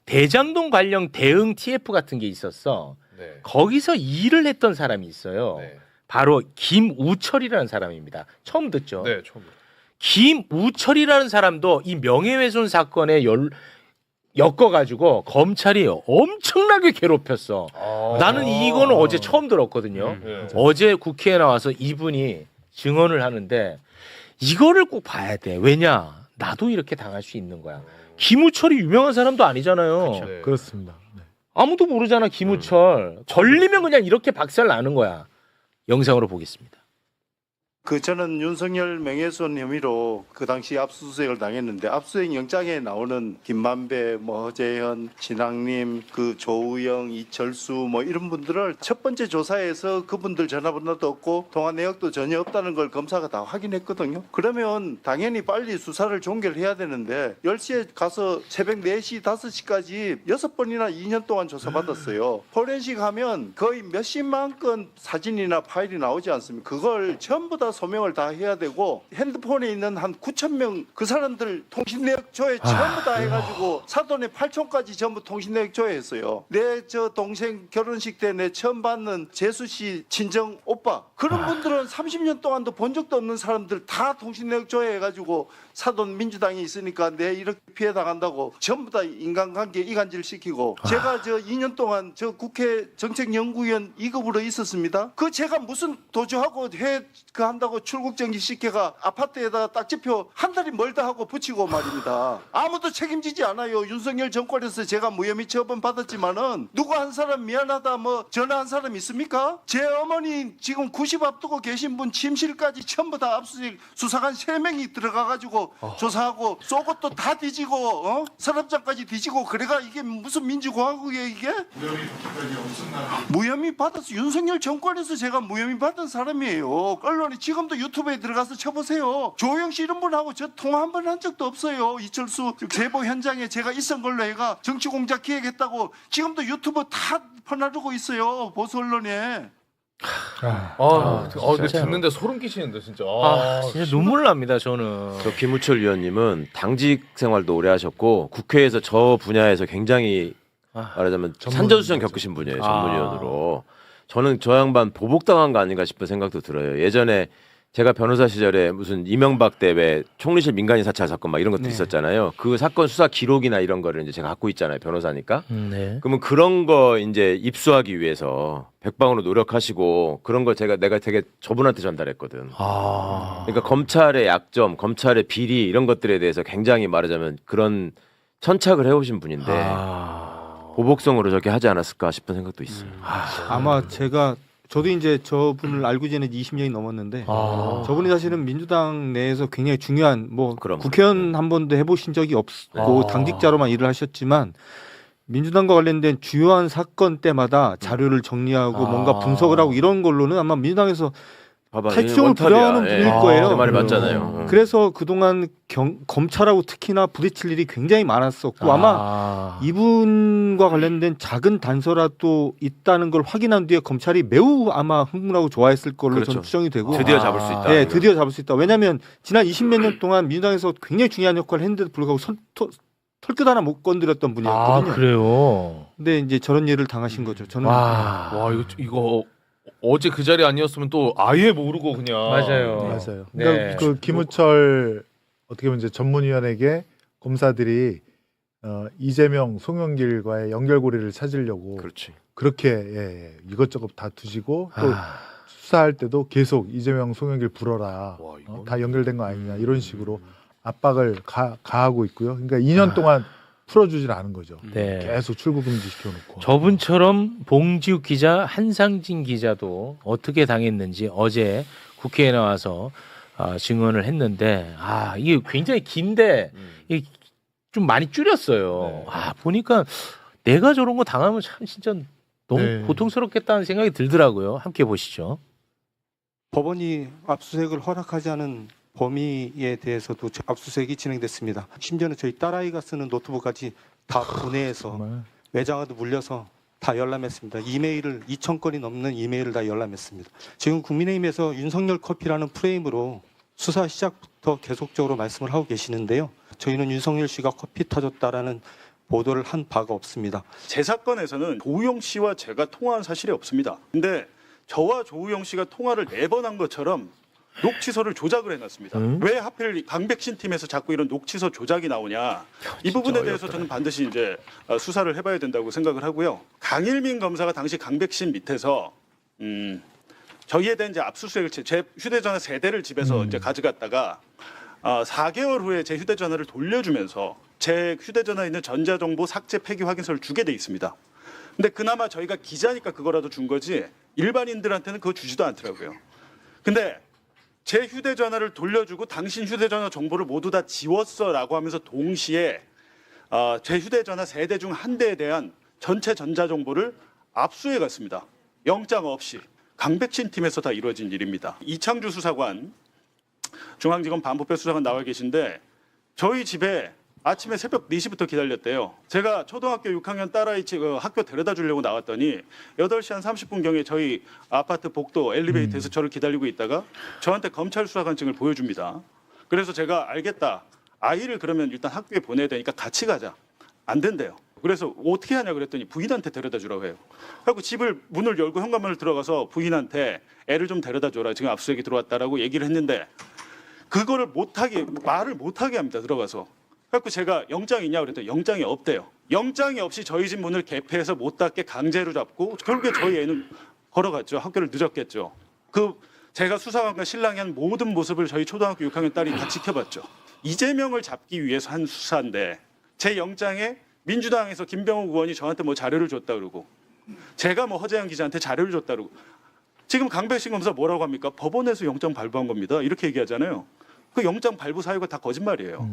대장동 관련 대응 TF 같은 게 있었어. 네. 거기서 일을 했던 사람이 있어요. 네. 바로 김우철이라는 사람입니다. 처음 듣죠? 네. 처음. 김우철이라는 사람도 이 명예훼손 사건에 엮어가지고 검찰이 엄청나게 괴롭혔어. 나는 이거는 어제 처음 들었거든요. 어제 국회에 나와서 이분이 증언을 하는데 이거를 꼭 봐야 돼. 왜냐? 나도 이렇게 당할 수 있는 거야. 김우철이 유명한 사람도 아니잖아요. 네. 그렇습니다. 네. 아무도 모르잖아, 김우철. 걸리면 그냥 이렇게 박살 나는 거야. 영상으로 보겠습니다. 저는 윤석열 명예훼손 혐의로 그 당시 압수수색을 당했는데 압수수색 영장에 나오는 김만배, 허재현, 진학림, 조우영, 이철수 이런 분들을 첫 번째 조사에서 그분들 전화번호도 없고 통화 내역도 전혀 없다는 걸 검사가 다 확인했거든요. 그러면 당연히 빨리 수사를 종결해야 되는데 10시에 가서 새벽 4시, 5시까지 6번이나 2년 동안 조사받았어요. 포렌식 하면 거의 몇십만 건 사진이나 파일이 나오지 않습니까? 그걸 전부 다 소명을 다 해야 되고 핸드폰에 있는 한 9,000명 그 사람들 통신 내역 조회 전부 다 해가지고 사돈의 8촌까지 전부 통신 내역 조회했어요. 내 동생 결혼식 때 내 처음 받는 재수 씨 친정 오빠 그런 분들은 30년 동안도 본 적도 없는 사람들 다 통신 내역 조회해가지고 사돈 민주당이 있으니까 내 이렇게 피해 당한다고 전부 다 인간관계 이간질 시키고 제가 2년 동안 국회 정책연구위원 2급으로 있었습니다. 제가 무슨 도주하고 한다고 출국 정지 시켜가 아파트에다가 딱지표 한 달이 멀다 하고 붙이고 말입니다. 아무도 책임지지 않아요. 윤석열 정권에서 제가 무혐의 처분 받았지만은 누구 한 사람 미안하다 전화한 사람 있습니까? 제 어머니 지금 90 앞두고 계신 분 침실까지 전부 다 압수수색 수사관 3명이 들어가가지고 조사하고 속옷도 다 뒤지고 서랍장까지 뒤지고 그래가 이게 무슨 민주공화국이에요 이게? 무혐의 받았어. 윤석열 정권에서 제가 무혐의 받은 사람이에요. 언론이 지금도 유튜브에 들어가서 쳐보세요. 조영 씨 이런 분하고 저 통화 한 번 한 적도 없어요. 이철수 제보 현장에 제가 있은 걸로 해가 정치공작 기획했다고 지금도 유튜브 다 퍼나르고 있어요. 보수 언론에. 이거 듣는데 소름 끼치는데 진짜. 진짜 눈물 납니다, 저는. 김우철 위원님은 당직 생활도 오래 하셨고 국회에서 저 분야에서 굉장히 말하자면 산전수전 겪으신 분이에요. 전문위원으로. 저는 저 양반 보복당한 거 아닌가 싶은 생각도 들어요. 예전에 제가 변호사 시절에 무슨 이명박 때 왜 총리실 민간인 사찰 사건 이런 것도 있었잖아요. 그 사건 수사 기록이나 이런 거를 이제 제가 갖고 있잖아요. 변호사니까. 네. 그러면 그런 거 이제 입수하기 위해서 백방으로 노력하시고 그런 걸 내가 되게 저분한테 전달했거든. 그러니까 검찰의 약점, 검찰의 비리 이런 것들에 대해서 굉장히 말하자면 그런 천착을 해오신 분인데 보복성으로 저렇게 하지 않았을까 싶은 생각도 있어요. 아마 저도 이제 저분을 알고 지낸 20년이 넘었는데 저분이 사실은 민주당 내에서 굉장히 중요한 국회의원 한 번도 해보신 적이 없고 당직자로만 일을 하셨지만 민주당과 관련된 주요한 사건 때마다 자료를 정리하고 뭔가 분석을 하고 이런 걸로는 아마 민주당에서 탈주점을 부려하는 분일 거예요. 그 말이 맞잖아요. 그래서 그동안 검찰하고 특히나 부딪힐 일이 굉장히 많았었고 아마 이분과 관련된 작은 단서라도 있다는 걸 확인한 뒤에 검찰이 매우 아마 흥분하고 좋아했을 걸로 저는 추정이 되고 드디어 잡을 수 있다. 네, 드디어 잡을 수 있다. 왜냐하면 지난 20몇 년 동안 민주당에서 굉장히 중요한 역할을 했는데도 불구하고 털끝 하나 못 건드렸던 분이었거든요. 그래요? 근데 이제 저런 일을 당하신 거죠. 저는 이거 어제 그 자리 아니었으면 또 아예 모르고 그냥. 맞아요. 그러니까 네. 김우철 어떻게 보면 이제 전문위원에게 검사들이 이재명, 송영길과의 연결고리를 찾으려고 그렇게 이것저것 다 두시고 또 수사할 때도 계속 이재명, 송영길 불어라. 다 연결된 거 아니냐 이런 식으로 압박을 가하고 있고요. 그러니까 2년 동안 풀어주질 않은 거죠. 네. 계속 출국 금지 시켜놓고. 저분처럼 봉지욱 기자, 한상진 기자도 어떻게 당했는지 어제 국회에 나와서 증언을 했는데 이게 굉장히 긴데 이게 좀 많이 줄였어요. 보니까 내가 저런 거 당하면 참 진짜 너무 고통스럽겠다는 생각이 들더라고요. 함께 보시죠. 법원이 압수수색을 허락하지 않은 범위에 대해서도 압수수색이 진행됐습니다. 심지어는 저희 딸아이가 쓰는 노트북까지 다 분해해서 외장하드 물려서 다 열람했습니다. 이메일을 2,000건이 넘는 이메일을 다 열람했습니다. 지금 국민의힘에서 윤석열 커피라는 프레임으로 수사 시작부터 계속적으로 말씀을 하고 계시는데요. 저희는 윤석열 씨가 커피 타줬다라는 보도를 한 바가 없습니다. 제 사건에서는 조우영 씨와 제가 통화한 사실이 없습니다. 근데 저와 조우영 씨가 통화를 4번 한 것처럼 녹취서를 조작을 해놨습니다. 왜 하필 강백신 팀에서 자꾸 이런 녹취서 조작이 나오냐? 이 부분에 대해서 저는 반드시 이제 수사를 해봐야 된다고 생각을 하고요. 강일민 검사가 당시 강백신 밑에서 저희에 대한 이제 압수수색을 제 휴대전화 3대를 집에서 이제 가져갔다가 4개월 후에 제 휴대전화를 돌려주면서 제 휴대전화에 있는 전자정보 삭제 폐기 확인서를 주게 돼 있습니다. 근데 그나마 저희가 기자니까 그거라도 준 거지 일반인들한테는 그거 주지도 않더라고요. 근데 제 휴대전화를 돌려주고 당신 휴대전화 정보를 모두 다 지웠어라고 하면서 동시에 제 휴대전화 3대 중 1대에 대한 전체 전자정보를 압수해 갔습니다. 영장 없이. 강백신 팀에서 다 이루어진 일입니다. 이창주 수사관, 중앙지검 반부패 수사관 나와 계신데 저희 집에 아침에 새벽 4시부터 기다렸대요. 제가 초등학교 6학년 딸아이 학교 데려다 주려고 나왔더니 8시 한 30분경에 저희 아파트 복도 엘리베이터에서 저를 기다리고 있다가 저한테 검찰 수사관증을 보여줍니다. 그래서 제가 알겠다. 아이를 그러면 일단 학교에 보내야 되니까 같이 가자. 안 된대요. 그래서 어떻게 하냐 그랬더니 부인한테 데려다 주라고 해요. 그래서 집을 문을 열고 현관문을 들어가서 부인한테 애를 좀 데려다 줘라. 지금 압수수색이 들어왔다라고 얘기를 했는데 그거를 말을 못하게 합니다. 들어가서. 그래서 제가 영장이 있냐고 그랬더니 영장이 없대요. 영장이 없이 저희 집 문을 개폐해서 못 닫게 강제로 잡고 결국에 저희 애는 걸어갔죠. 학교를 늦었겠죠. 제가 수사관과 신랑이 한 모든 모습을 저희 초등학교 6학년 딸이 다 지켜봤죠. 이재명을 잡기 위해서 한 수사인데 제 영장에 민주당에서 김병욱 의원이 저한테 뭐 자료를 줬다 그러고 제가 뭐 허재영 기자한테 자료를 줬다 그러고 지금 강백신 검사 뭐라고 합니까? 법원에서 영장 발부한 겁니다. 이렇게 얘기하잖아요. 그 영장 발부 사유가 다 거짓말이에요.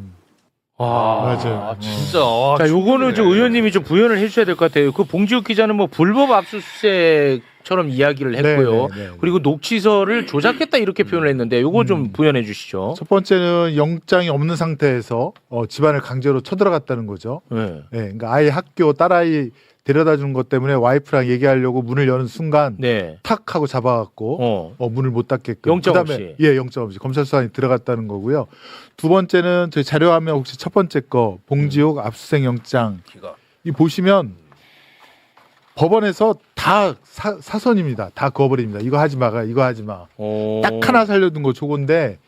맞아요. 진짜. 자, 요거는 좀 의원님이 좀 부연을 해주셔야 될 것 같아요. 그 봉지욱 기자는 뭐 불법 압수수색처럼 이야기를 했고요. 네. 그리고 녹취서를 조작했다 이렇게 표현을 했는데 요거 좀 부연해 주시죠. 첫 번째는 영장이 없는 상태에서 집안을 강제로 쳐들어갔다는 거죠. 네. 네, 그러니까 아이 학교 딸아이 데려다 준 것 때문에 와이프랑 얘기하려고 문을 여는 순간 네. 탁 하고 잡아갖고 문을 못 닫게끔. 영장 그다음에 없이. 예, 영장 없이 검찰 수사관이 들어갔다는 거고요. 두 번째는 저희 자료화면 혹시 첫 번째 거 봉지욱 압수수색 영장 이 보시면 법원에서 다 사선입니다. 다 그어버립니다. 이거 하지 마가 이거 하지 마. 딱 하나 살려둔 거 저건데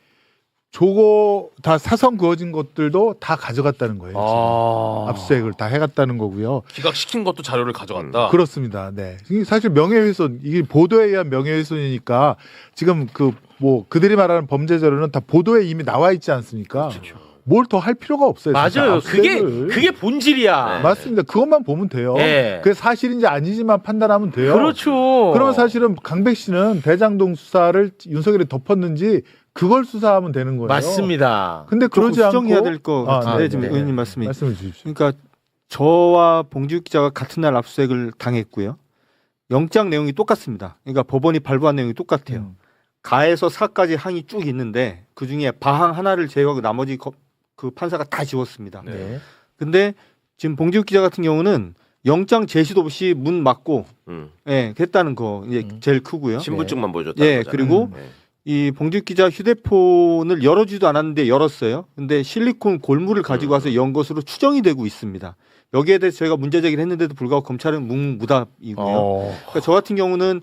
저거 다 사선 그어진 것들도 다 가져갔다는 거예요. 지금. 압수수색을 다 해갔다는 거고요. 기각시킨 것도 자료를 가져갔다. 그렇습니다. 네. 이게 사실 명예훼손 이게 보도에 의한 명예훼손이니까 지금 그들이 말하는 범죄 자료는 다 보도에 이미 나와 있지 않습니까? 뭘 더 할 필요가 없어요. 맞아요. 압수수색을. 그게 본질이야. 맞습니다. 그것만 보면 돼요. 네. 그게 사실인지 아니지만 판단하면 돼요. 그렇죠. 그러면 사실은 강백 씨는 대장동 수사를 윤석열이 덮었는지 그걸 수사하면 되는 거예요. 맞습니다. 근데 그러지 않고 수정해야 될 거 같은데 지금 네. 의원님 말씀이. 말씀해 주십시오. 그러니까 저와 봉지욱 기자가 같은 날 압수수색을 당했고요. 영장 내용이 똑같습니다. 그러니까 법원이 발부한 내용이 똑같아요. 가에서 사까지 항이 쭉 있는데 그 중에 바항 하나를 제외하고 나머지 그 판사가 다 지웠습니다. 네. 근데 지금 봉지욱 기자 같은 경우는 영장 제시도 없이 문 막고 예, 했다는 거 이제 제일 크고요. 신분증만 보여줬다. 예, 그리고 이 봉지욱 기자 휴대폰을 열어주지도 않았는데 열었어요. 근데 실리콘 골무를 가지고 와서 연 것으로 추정이 되고 있습니다. 여기에 대해서 저희가 문제 제기를 했는데도 불구하고 검찰은 묵묵무답이고요. 그러니까 저 같은 경우는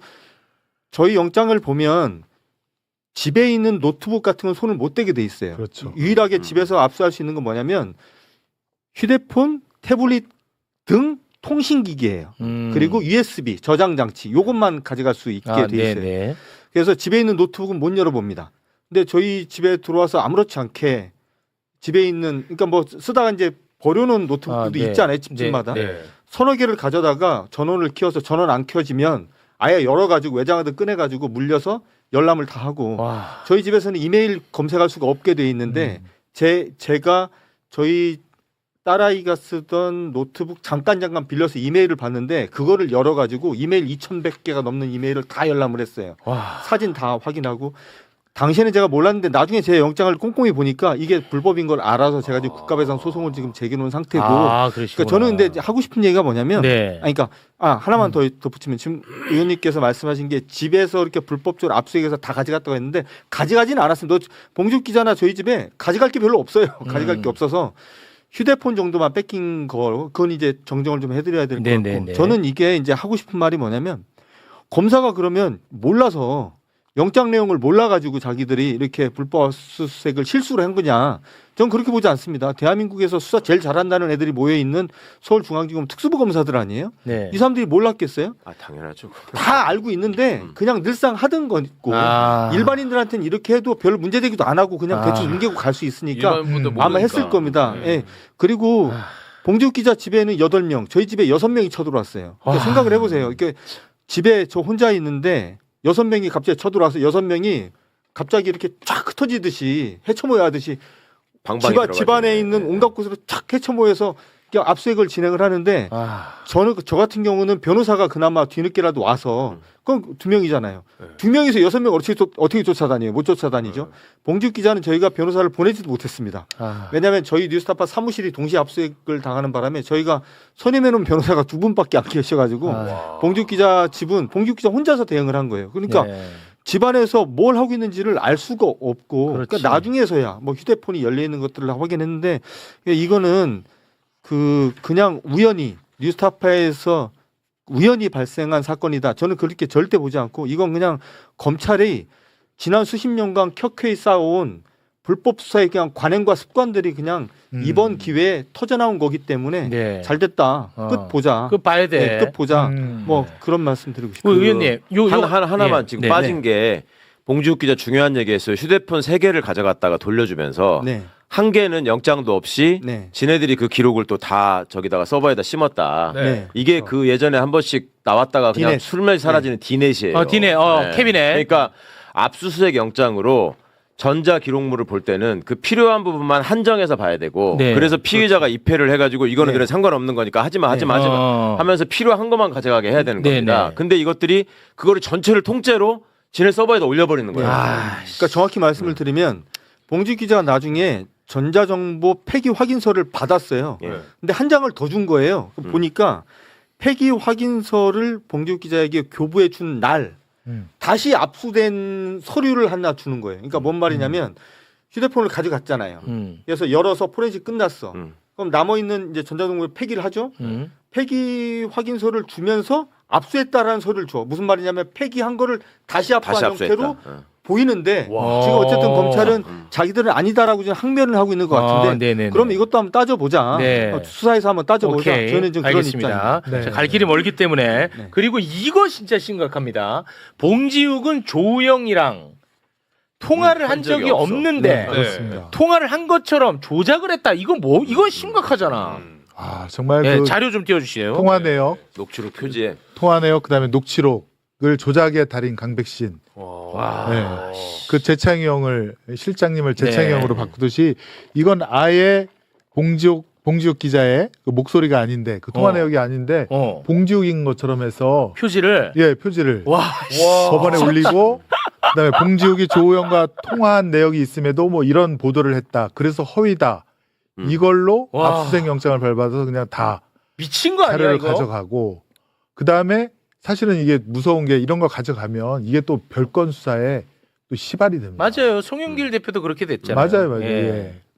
저희 영장을 보면 집에 있는 노트북 같은 건 손을 못 대게 돼 있어요. 그렇죠. 유일하게 집에서 압수할 수 있는 건 뭐냐면 휴대폰, 태블릿 등 통신기기예요. 그리고 USB 저장 장치 요것만 가져갈 수 있게 돼 있어요. 네네. 그래서 집에 있는 노트북은 못 열어봅니다. 근데 저희 집에 들어와서 아무렇지 않게 집에 있는 그러니까 뭐 쓰다가 이제 버려놓은 노트북도 네. 있잖아요. 집집마다. 네. 서너 개를 가져다가 전원을 키워서 전원 안 켜지면 아예 열어가지고 외장하드 꺼내가지고 물려서 열람을 다 하고 와. 저희 집에서는 이메일 검색할 수가 없게 돼 있는데 제가 저희 딸아이가 쓰던 노트북 잠깐 빌려서 이메일을 봤는데 그거를 열어가지고 이메일 2,100개가 넘는 이메일을 다 열람을 했어요. 와. 사진 다 확인하고 당시에는 제가 몰랐는데 나중에 제 영장을 꼼꼼히 보니까 이게 불법인 걸 알아서 제가 지금 국가배상 소송을 지금 제기해놓은 상태고 그러시구나. 그러니까 저는 근데 하고 싶은 얘기가 뭐냐면 네. 그러니까 하나만 더 덧붙이면 지금 의원님께서 말씀하신 게 집에서 이렇게 불법적으로 압수해서 다 가져갔다고 했는데 가져가지는 않았습니다. 봉지욱 기자나 저희 집에 가져갈 게 별로 없어요. 가져갈 게 없어서 휴대폰 정도만 뺏긴 거 그건 이제 정정을 좀 해드려야 될 것 같고 저는 이게 이제 하고 싶은 말이 뭐냐면 검사가 그러면 몰라서 영장 내용을 몰라가지고 자기들이 이렇게 불법 압수수색을 실수로 한 거냐? 전 그렇게 보지 않습니다. 대한민국에서 수사 제일 잘한다는 애들이 모여 있는 서울중앙지검 특수부 검사들 아니에요? 네. 이 사람들이 몰랐겠어요? 아 당연하죠. 다 알고 있는데 그냥 늘상 하던 거고 일반인들한테는 이렇게 해도 별 문제되기도 안 하고 그냥 대충 넘기고 갈 수 있으니까 일반분들 아마 모르니까. 했을 겁니다. 네. 예. 그리고 봉지욱 기자 집에는 8명, 저희 집에 6명이 쳐들어왔어요. 그러니까 생각을 해보세요. 이렇게 집에 저 혼자 있는데 6명이 갑자기 쳐들어와서 6명이 갑자기 이렇게 쫙 흩어지듯이 헤쳐모여 하듯이 집안에 있는 온갖 곳으로 쫙 헤쳐모여서 그냥 압수수색을 진행을 하는데 저 같은 경우는 변호사가 그나마 뒤늦게라도 와서 그럼 2명이잖아요. 2명에서 6명 어떻게 쫓아다녀요? 못 쫓아다니죠. 봉지욱 기자는 저희가 변호사를 보내지도 못했습니다. 왜냐하면 저희 뉴스타파 사무실이 동시 압수수색을 당하는 바람에 저희가 선임해놓은 변호사가 2분밖에 안 계셔가지고 봉지욱 기자 집은 봉지욱 기자 혼자서 대응을 한 거예요. 그러니까 집안에서 뭘 하고 있는지를 알 수가 없고 그러니까 나중에서야 뭐 휴대폰이 열려 있는 것들을 확인했는데 이거는 그냥 우연히 뉴스타파에서 우연히 발생한 사건이다. 저는 그렇게 절대 보지 않고 이건 그냥 검찰이 지난 수십 년간 켜켜이 쌓아온 불법 수사의 그냥 관행과 습관들이 그냥 이번 기회에 터져나온 거기 때문에 잘 됐다. 끝 보자. 끝 봐야 돼. 네, 끝 보자. 뭐 그런 말씀 드리고 싶어요. 의원님, 하나만 지금 빠진 게 봉지욱 기자 중요한 얘기했어요. 휴대폰 3개를 가져갔다가 돌려주면서 한 개는 영장도 없이 지네들이 그 기록을 또 다 저기다가 서버에다 심었다. 이게 그 예전에 한 번씩 나왔다가 그냥 디넷. 술면이 사라지는 디넷이에요. 디넷, 캐비넷. 그러니까 압수수색 영장으로 전자 기록물을 볼 때는 그 필요한 부분만 한정해서 봐야 되고 그래서 피의자가 입회를 해가지고 이거는 그래 상관없는 거니까 하지마 하면서 필요한 것만 가져가게 해야 되는 겁니다. 근데 이것들이 그거를 전체를 통째로 지네 서버에다 올려버리는 거예요. 그러니까 정확히 말씀을 드리면 봉지욱 기자가 나중에 전자정보 폐기 확인서를 받았어요. 근데 한 장을 더 준 거예요. 보니까 폐기 확인서를 봉지욱 기자에게 교부해 준 날 다시 압수된 서류를 하나 주는 거예요. 그러니까 뭔 말이냐면 휴대폰을 가져갔잖아요. 그래서 열어서 포렌식 끝났어. 그럼 남아있는 이제 전자정보를 폐기를 하죠. 폐기 확인서를 주면서 압수했다라는 서류를 줘. 무슨 말이냐면 폐기한 거를 다시 압수한 형태로 보이는데 지금 어쨌든 검찰은 자기들은 아니다라고 지금 항변을 하고 있는 것 같은데 그럼 이것도 한번 따져보자. 수사에서 한번 따져보자. 저는 좀 그런 입장입니다. 갈 길이 멀기 때문에 그리고 이거 진짜 심각합니다. 봉지욱은 조우영이랑 통화를 한 적이 없는데 통화를 한 것처럼 조작을 했다. 이건 이건 심각하잖아. 정말 자료 좀 띄워주시죠. 통화 내역, 녹취록 표지에 통화 내역 그다음에 녹취록을 조작의 달인 강백신. 그 재창이 형을 실장님을 재창이 형으로 바꾸듯이 이건 아예 봉지욱 기자의 그 목소리가 아닌데 그 통화 내역이 아닌데 봉지욱인 것처럼 해서 표지를 법원에 올리고 그다음에 봉지욱이 조우영과 통화한 내역이 있음에도 뭐 이런 보도를 했다. 그래서 허위다. 이걸로 압수수색 영장을 발받아서 그냥 다 미친 거 아니야 자료를 이거? 가져가고 그다음에 사실은 이게 무서운 게 이런 거 가져가면 이게 또 별건 수사에 또 시발이 됩니다. 맞아요. 송영길 대표도 그렇게 됐잖아요. 맞아요.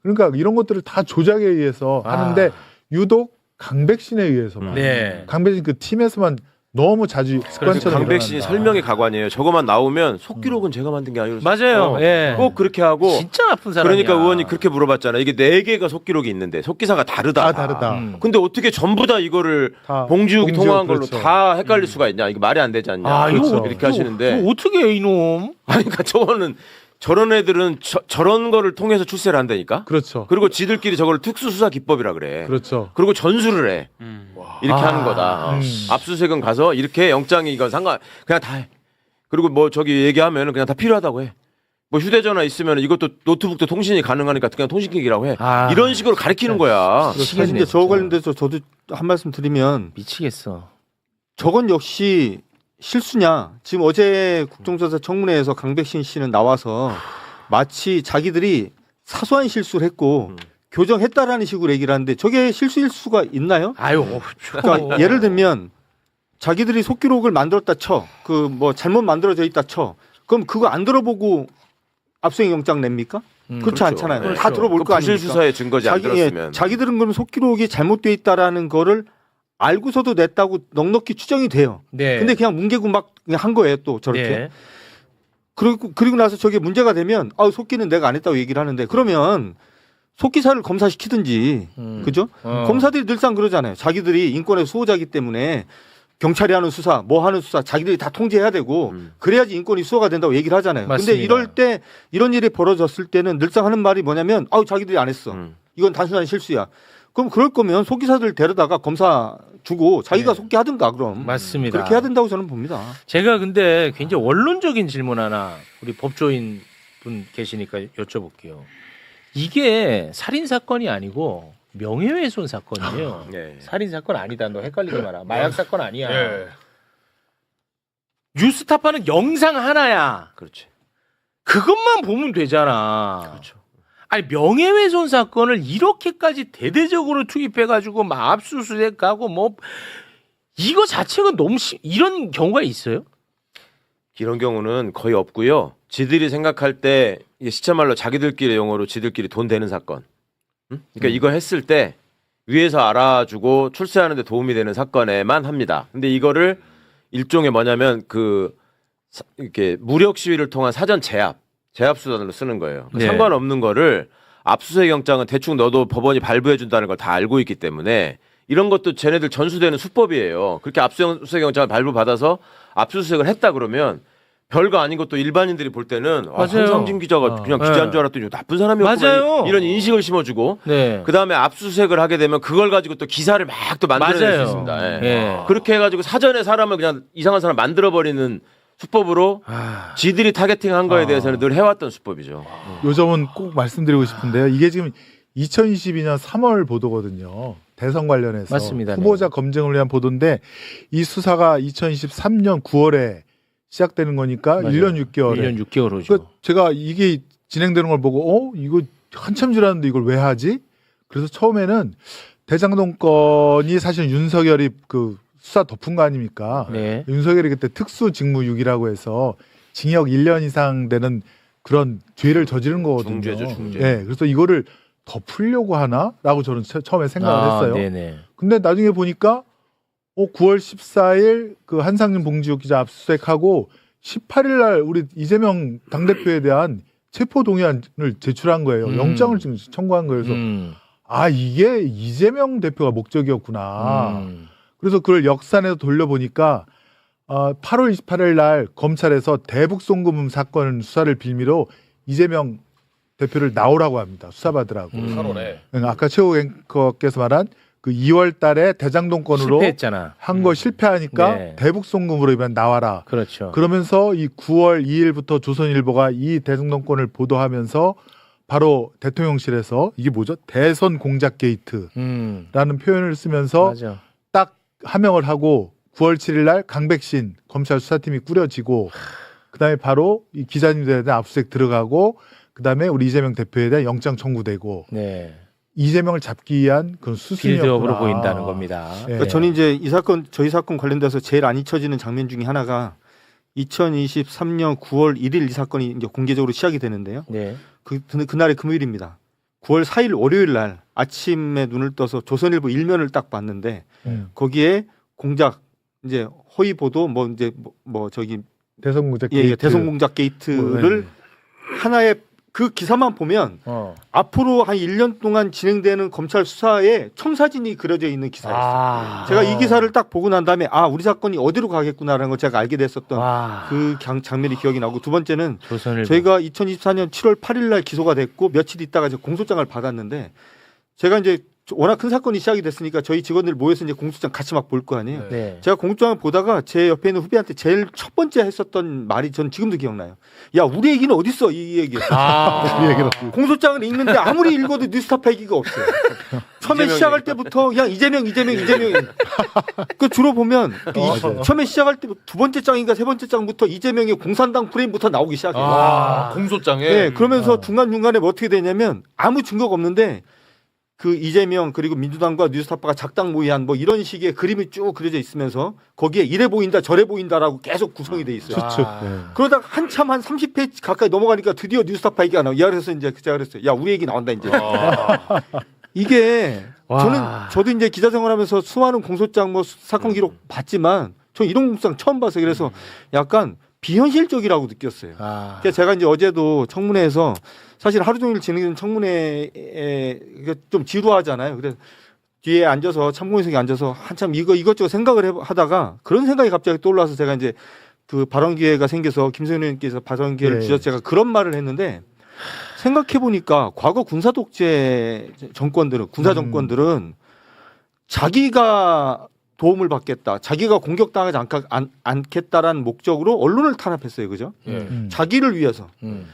그러니까 이런 것들을 다 조작에 의해서 하는데 유독 강백신에 의해서만 강백신 그 팀에서만 너무 자주 습관처럼 강백신이 일어난다. 설명이 가관이에요. 저거만 나오면 속기록은 제가 만든 게 아니라 맞아요. 꼭 그렇게 하고 진짜 나쁜 사람이야. 그러니까 의원이 그렇게 물어봤잖아요. 이게 4개가 속기록이 있는데 속기사가 다르다. 다르다. 근데 어떻게 전부 다 이거를 봉지욱이 통화한 걸로 다 헷갈릴 수가 있냐? 이거 말이 안 되지 않냐? 이렇게 하시는데 어떻게 해 이놈? 아니 그러니까 저거는 저런 애들은 저런 거를 통해서 출세를 한다니까. 그렇죠. 그리고 지들끼리 저걸 특수수사 기법이라 그래. 그렇죠. 그리고 전수를 해. 이렇게 하는 거다. 압수수색은 가서 이렇게 영장이 이거 그냥 다 해. 그리고 뭐 저기 얘기하면은 그냥 다 필요하다고 해. 뭐 휴대전화 있으면 이것도 노트북도 통신이 가능하니까 그냥 통신기기라고 해. 이런 식으로 가리키는 거야. 사실 이제 저 관련돼서 저도 한 말씀 드리면 미치겠어. 저건 역시 실수냐? 지금 어제 국정조사 청문회에서 강백신 씨는 나와서 마치 자기들이 사소한 실수를 했고 교정했다라는 식으로 얘기를 하는데 저게 실수일 수가 있나요? 그러니까 예를 들면 자기들이 속기록을 만들었다 쳐. 그 뭐 잘못 만들어져 있다 쳐. 그럼 그거 안 들어보고 압수수색 영장 냅니까? 그렇지 않잖아요. 다 들어볼 거 아닙니까? 부실 수사의 증거지 안 들었으면. 자기들은 그럼 속기록이 잘못돼 있다라는 거를 알고서도 냈다고 넉넉히 추정이 돼요. 근데 그냥 뭉개고 막 한 거예요. 또 저렇게. 그리고 나서 저게 문제가 되면 속기는 내가 안 했다고 얘기를 하는데 그러면 속기사를 검사시키든지 그죠? 검사들이 늘상 그러잖아요. 자기들이 인권의 수호자이기 때문에 경찰이 하는 수사, 뭐 하는 수사 자기들이 다 통제해야 되고 그래야지 인권이 수호가 된다고 얘기를 하잖아요. 맞습니다. 근데 이럴 때 이런 일이 벌어졌을 때는 늘상 하는 말이 뭐냐면 자기들이 안 했어. 이건 단순한 실수야. 그럼 그럴 거면 속기사들 데려다가 검사 주고 자기가 속기하든가 그럼. 맞습니다. 그렇게 해야 된다고 저는 봅니다. 제가 근데 굉장히 원론적인 질문 하나 우리 법조인 분 계시니까 여쭤볼게요. 이게 살인 사건이 아니고 명예훼손 사건이에요. 네. 살인 사건 아니다. 너 헷갈리지 마라. 마약 사건 아니야. 예. 뉴스타파는 영상 하나야. 그렇지. 그것만 보면 되잖아. 그렇죠. 아니 명예훼손 사건을 이렇게까지 대대적으로 투입해가지고 막 압수수색하고 뭐 이거 자체가 너무 이런 경우가 있어요? 이런 경우는 거의 없고요. 지들이 생각할 때 이게 시체말로 자기들끼리 용어로 지들끼리 돈 되는 사건. 그러니까 이거 했을 때 위에서 알아주고 출세하는 데 도움이 되는 사건에만 합니다. 근데 이거를 일종의 뭐냐면 이렇게 무력 시위를 통한 사전 제압 수단으로 쓰는 거예요. 네. 상관없는 거를 압수수색 영장은 대충 너도 법원이 발부해 준다는 걸 다 알고 있기 때문에 이런 것도 쟤네들 전수되는 수법이에요. 그렇게 압수수색 영장을 발부받아서 압수수색을 했다 그러면 별거 아닌 것도 일반인들이 볼 때는 한상진 기자가 그냥 기자인 줄 알았더니 나쁜 사람이었구나 맞아요. 이런 인식을 심어주고 네. 그다음에 압수수색을 하게 되면 그걸 가지고 또 기사를 막 또 만들어낼 맞아요. 수 있습니다. 예. 예. 그렇게 해가지고 사전에 사람을 그냥 이상한 사람 만들어버리는 수법으로 지들이 타겟팅한 거에 대해서는 늘 해왔던 수법이죠. 요 점은 꼭 말씀드리고 싶은데요. 이게 지금 2022년 3월 보도거든요. 대선 관련해서 맞습니다. 후보자 검증을 위한 보도인데 이 수사가 2023년 9월에 시작되는 거니까 맞아요. 1년 6개월에. 1년 6개월이죠. 그러니까 제가 이게 진행되는 걸 보고 이거 한참 지났는데 이걸 왜 하지? 그래서 처음에는 대장동 건이 사실 윤석열이 그 수사 덮은 거 아닙니까? 네. 윤석열이 그때 특수직무6이라고 해서 징역 1년 이상 되는 그런 죄를 저지른 거거든요. 중죄죠, 중죄. 네, 그래서 이거를 덮으려고 하나라고 저는 처음에 생각을 했어요. 네네. 근데 나중에 보니까 9월 14일 그 한상진 봉지욱 기자 압수수색하고 18일 날 우리 이재명 당대표에 대한 체포 동의안을 제출한 거예요. 영장을 지금 청구한 거예요. 그래서 이게 이재명 대표가 목적이었구나. 그래서 그걸 역산해서 돌려보니까 8월 28일 날 검찰에서 대북 송금 사건 수사를 빌미로 이재명 대표를 나오라고 합니다. 수사받으라고. 8월에. 아까 최호 앵커께서 말한 그 2월 달에 대장동 건으로 실패했잖아. 한 거 실패하니까 네. 대북 송금으로 이번 나와라. 그렇죠. 그러면서 이 9월 2일부터 조선일보가 이 대장동 건을 보도하면서 바로 대통령실에서 이게 뭐죠? 대선 공작 게이트라는 표현을 쓰면서 맞아. 딱 하명을 하고 9월 7일 날 강백신 검찰 수사팀이 꾸려지고 그다음에 바로 이 기자님들에 대한 압수수색 들어가고 그다음에 우리 이재명 대표에 대한 영장 청구되고 네. 이재명을 잡기 위한 그런 수순이었구나. 빌드업으로 보인다는 겁니다. 예. 그러니까 저는 이제 저희 사건 관련돼서 제일 안 잊혀지는 장면 중에 하나가 2023년 9월 1일 이 사건이 이제 공개적으로 시작이 되는데요. 네. 그날이 금요일입니다. 9월 4일 월요일 날 아침에 눈을 떠서 조선일보 일면을 딱 봤는데 거기에 공작 이제 허위 보도 저기 대선 공작 예, 게이트. 대선 공작 게이트를 하나의 그 기사만 보면 앞으로 한 1년 동안 진행되는 검찰 수사에 청사진이 그려져 있는 기사였어요. 제가 이 기사를 딱 보고 난 다음에 우리 사건이 어디로 가겠구나라는 걸 제가 알게 됐었던 그 장면이 기억이 나고 두 번째는 조선일보. 저희가 2024년 7월 8일 날 기소가 됐고 며칠 있다가 이제 공소장을 받았는데 제가 이제 워낙 큰 사건이 시작이 됐으니까 저희 직원들 모여서 이제 공소장 같이 막 볼 거 아니에요. 네. 제가 공소장을 보다가 제 옆에 있는 후배한테 제일 첫 번째 했었던 말이 전 지금도 기억나요. 야, 우리 얘기는 어딨어? 이 얘기. 이 얘기를. 공소장을 읽는데 아무리 읽어도 뉴스타파 얘기가 없어요. 처음에 시작할 때부터 그냥 이재명. 그 주로 보면 처음에 시작할 때 두 번째 장인가 세 번째 장부터 이재명의 공산당 프레임부터 나오기 시작해요. 공소장에. 네, 그러면서 중간중간에 뭐 어떻게 되냐면 아무 증거가 없는데 그 이재명 그리고 민주당과 뉴스타파가 작당 모의한 뭐 이런 식의 그림이 쭉 그려져 있으면서 거기에 이래 보인다 저래 보인다라고 계속 구성이 돼 있어요. 추측. 그러다 한참 한 30페이지 가까이 넘어가니까 드디어 뉴스타파 얘기가 나와. 그래서 이제 제가 그랬어요. 야, 우리 얘기 나온다 이제. 이게 저도 이제 기자 생활하면서 수많은 공소장 뭐 사건 기록 봤지만 저 이런 공소장 처음 봤어요. 그래서 약간 비현실적이라고 느꼈어요. 아. 그래서 제가 이제 어제도 청문회에서 사실 하루 종일 진행되는 청문회에 좀 지루하잖아요. 그래서 뒤에 앉아서 참고인석에 앉아서 한참 이것저것 생각을 하다가 그런 생각이 갑자기 떠올라서 제가 이제 그 발언 기회가 생겨서 김성현 의원께서 발언 기회를 네. 주셔서 제가 그런 말을 했는데 생각해 보니까 과거 군사 독재 정권들은 군사 정권들은 자기가 도움을 받겠다, 자기가 공격당하지 않겠다라는 목적으로 언론을 탄압했어요, 그죠? 자기를 위해서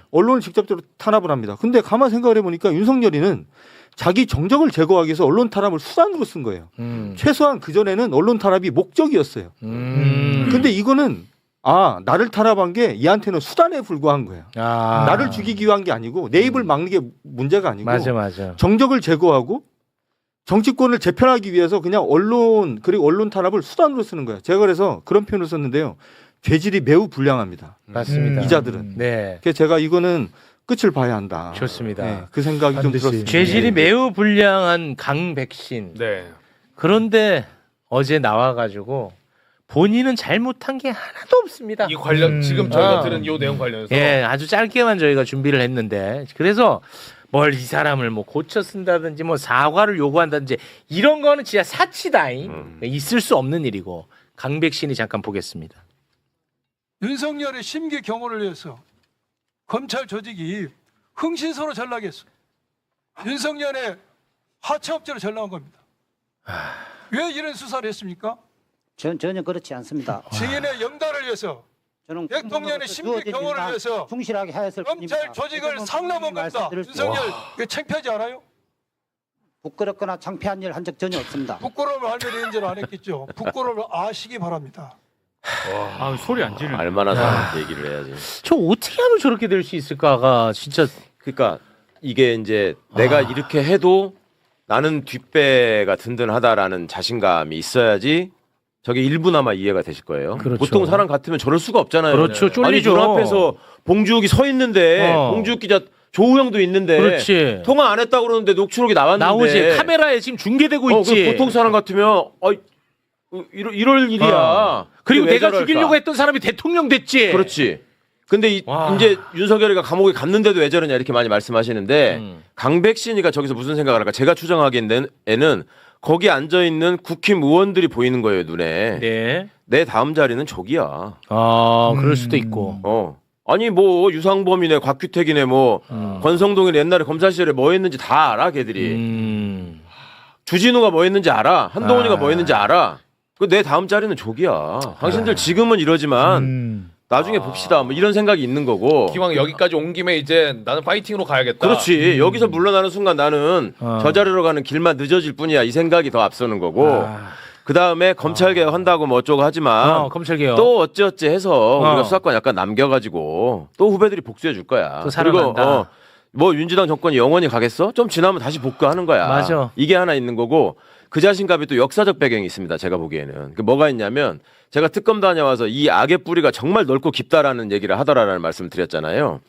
언론을 직접적으로 탄압을 합니다. 근데 가만 생각을 해보니까 윤석열이는 자기 정적을 제거하기 위해서 언론 탄압을 수단으로 쓴 거예요. 최소한 그 전에는 언론 탄압이 목적이었어요. 근데 이거는 나를 탄압한 게 얘한테는 수단에 불과한 거예요. 나를 죽이기 위한 게 아니고 내 입을 막는 게 문제가 아니고 맞아. 정적을 제거하고 정치권을 재편하기 위해서 그냥 언론 그리고 언론 탄압을 수단으로 쓰는 거예요. 제가 그래서 그런 표현을 썼는데요. 죄질이 매우 불량합니다. 맞습니다. 이자들은. 네. 그래서 제가 이거는 끝을 봐야 한다. 좋습니다. 네, 그 생각이 좀 반드시. 들었습니다. 죄질이 매우 불량한 강백신. 네. 그런데 어제 나와가지고 본인은 잘못한 게 하나도 없습니다. 이 관련 지금 저희가 아. 들은 이 내용 관련해서 예, 아주 짧게만 저희가 준비를 했는데 그래서 뭘 이 사람을 뭐 고쳐 쓴다든지 뭐 사과를 요구한다든지 이런 거는 진짜 사치다잉. 있을 수 없는 일이고 강백신이 잠깐 보겠습니다. 윤석열의 심기 경호를 위해서 검찰 조직이 흥신소로 전락했어. 윤석열의 하차업체로 전락한 겁니다. 왜 이런 수사를 했습니까? 전혀 그렇지 않습니다. 증인의 영달을 위해서 저는 대통령의 심기 경호를 위해서 충실하게 하였을 뿐입니다. 검찰 조직을 상납한 겁니다. 윤석열 이거 창피하지 않아요? 부끄럽거나 창피한 일 한 적 전혀 없습니다. 부끄러움을 알면 인지를 안 했겠죠. 부끄러움을 아시기 바랍니다. 소리 안 지르네. 알만한 사람한테 얘기를 해야지. 저 어떻게 하면 저렇게 될 수 있을까가 진짜 그러니까 이게 이제 내가 이렇게 해도 나는 뒷배가 든든하다라는 자신감이 있어야지 저게 일부나마 이해가 되실 거예요. 그렇죠. 보통 사람 같으면 저럴 수가 없잖아요. 그렇죠. 아니 쫄리죠. 눈앞에서 봉주욱이 서 있는데 봉주욱 기자 조우영도 있는데 그렇지. 통화 안 했다고 그러는데 녹취록이 나왔는데 나오지. 카메라에 지금 중계되고 있지. 그 보통 사람 같으면 이럴 일이야. 그리고 왜 내가 저럴까? 죽이려고 했던 사람이 대통령 됐지. 그렇지. 근데 이제 윤석열이가 감옥에 갔는데도 왜 저러냐 이렇게 많이 말씀하시는데 강백신이가 저기서 무슨 생각을 할까? 제가 추정하기에는 거기 앉아 있는 국힘 의원들이 보이는 거예요 눈에. 네. 내 다음 자리는 저기야. 그럴 수도 있고. 아니 뭐 유상범이네 곽규택이네 뭐 권성동이네 옛날에 검찰 시절에 뭐 했는지 다 알아 걔들이. 주진우가 뭐 했는지 알아. 한동훈이가 뭐 했는지 알아. 그 내 다음 자리는 저기야. 당신들 지금은 이러지만 나중에 봅시다. 뭐 이런 생각이 있는 거고. 기왕 여기까지 온 김에 이제 나는 파이팅으로 가야겠다. 그렇지. 여기서 물러나는 순간 나는 저 자리로 가는 길만 늦어질 뿐이야. 이 생각이 더 앞서는 거고. 그 다음에 검찰 개혁 한다고 뭐 어쩌고 하지만 검찰 개혁. 또 어찌어찌 해서 우리가 수사권 약간 남겨가지고 또 후배들이 복수해 줄 거야. 또 살아간다. 그리고 뭐 윤지당 정권이 영원히 가겠어? 좀 지나면 다시 복구하는 거야. 맞아. 이게 하나 있는 거고 그 자신감이 또 역사적 배경이 있습니다. 제가 보기에는. 그 뭐가 있냐면 제가 특검 다녀와서 이 악의 뿌리가 정말 넓고 깊다라는 얘기를 하더라라는 말씀을 드렸잖아요.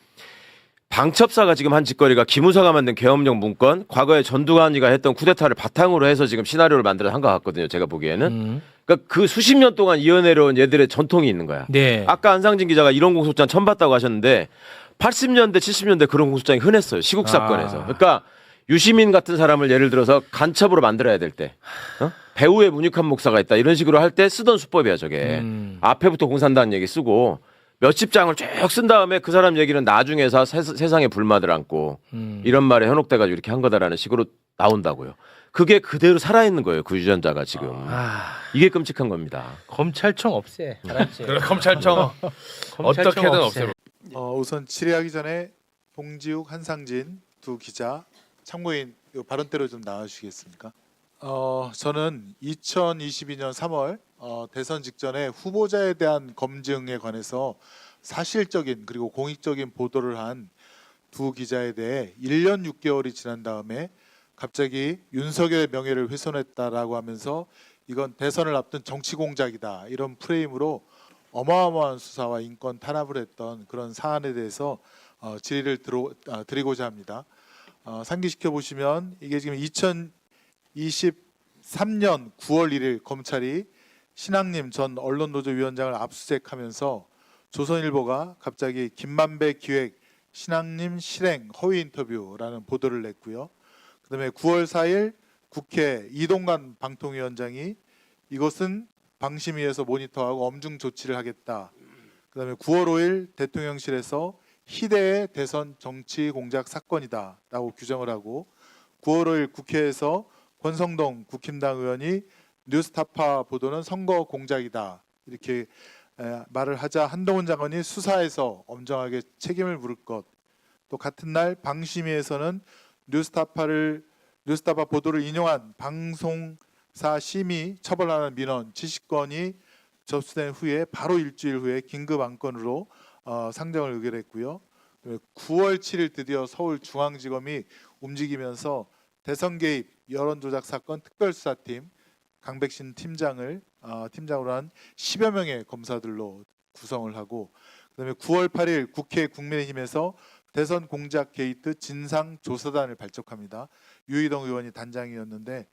방첩사가 지금 한 짓거리가 기무사가 만든 계엄령 문건, 과거에 전두환이가 했던 쿠데타를 바탕으로 해서 지금 시나리오를 만들어 한 것 같거든요. 제가 보기에는. 그러니까 그 수십 년 동안 이어내려온 얘들의 전통이 있는 거야. 네. 아까 안상진 기자가 이런 공소장 처음 봤다고 하셨는데 80년대, 70년대 그런 공소장이 흔했어요. 시국 사건에서. 그러니까 유시민 같은 사람을 예를 들어서 간첩으로 만들어야 될 때 배우의 문익환 목사가 있다 이런 식으로 할 때 쓰던 수법이야 저게. 앞에부터 공산당 얘기 쓰고 몇십 장을 쭉 쓴 다음에 그 사람 얘기는 나중에서 세상에 불만을 안고 이런 말에 현혹돼가지고 이렇게 한 거다라는 식으로 나온다고요. 그게 그대로 살아있는 거예요. 그 유전자가 지금. 이게 끔찍한 겁니다. 검찰청 없애. 알았지? 그래, 검찰청 어떻게든 없애요. 우선 질의하기 전에 봉지욱, 한상진 두 기자 참고인 발언대로 좀 나와주시겠습니까? 저는 2022년 3월 대선 직전에 후보자에 대한 검증에 관해서 사실적인 그리고 공익적인 보도를 한 두 기자에 대해 1년 6개월이 지난 다음에 갑자기 윤석열의 명예를 훼손했다라고 하면서 이건 대선을 앞둔 정치 공작이다 이런 프레임으로 어마어마한 수사와 인권 탄압을 했던 그런 사안에 대해서 질의를 드리고자 합니다. 상기시켜 보시면 이게 지금 2023년 9월 1일 검찰이 신학님 전 언론노조 위원장을 압수수색하면서 조선일보가 갑자기 김만배 기획 신앙님 실행 허위 인터뷰라는 보도를 냈고요. 그다음에 9월 4일 국회 이동관 방통위원장이 이것은 방심위에서 모니터하고 엄중 조치를 하겠다. 그다음에 9월 5일 대통령실에서 희대의 대선 정치 공작 사건이다라고 규정을 하고 9월 5일 국회에서 권성동 국힘당 의원이 뉴스타파 보도는 선거 공작이다 이렇게 말을 하자 한동훈 장관이 수사에서 엄정하게 책임을 물을 것. 또 같은 날 방심위에서는 뉴스타파 보도를 인용한 방송사 심의 처벌하는 민원 70건이 접수된 후에 바로 일주일 후에 긴급 안건으로 상정을 의결했고요. 9월 7일 드디어 서울중앙지검이 움직이면서 대선 개입 여론조작 사건 특별수사팀 강백신 팀장을 팀장으로 한 10여 명의 검사들로 구성을 하고 그다음에 9월 8일 국회 국민의힘에서 대선 공작 게이트 진상 조사단을 발족합니다. 유희동 의원이 단장이었는데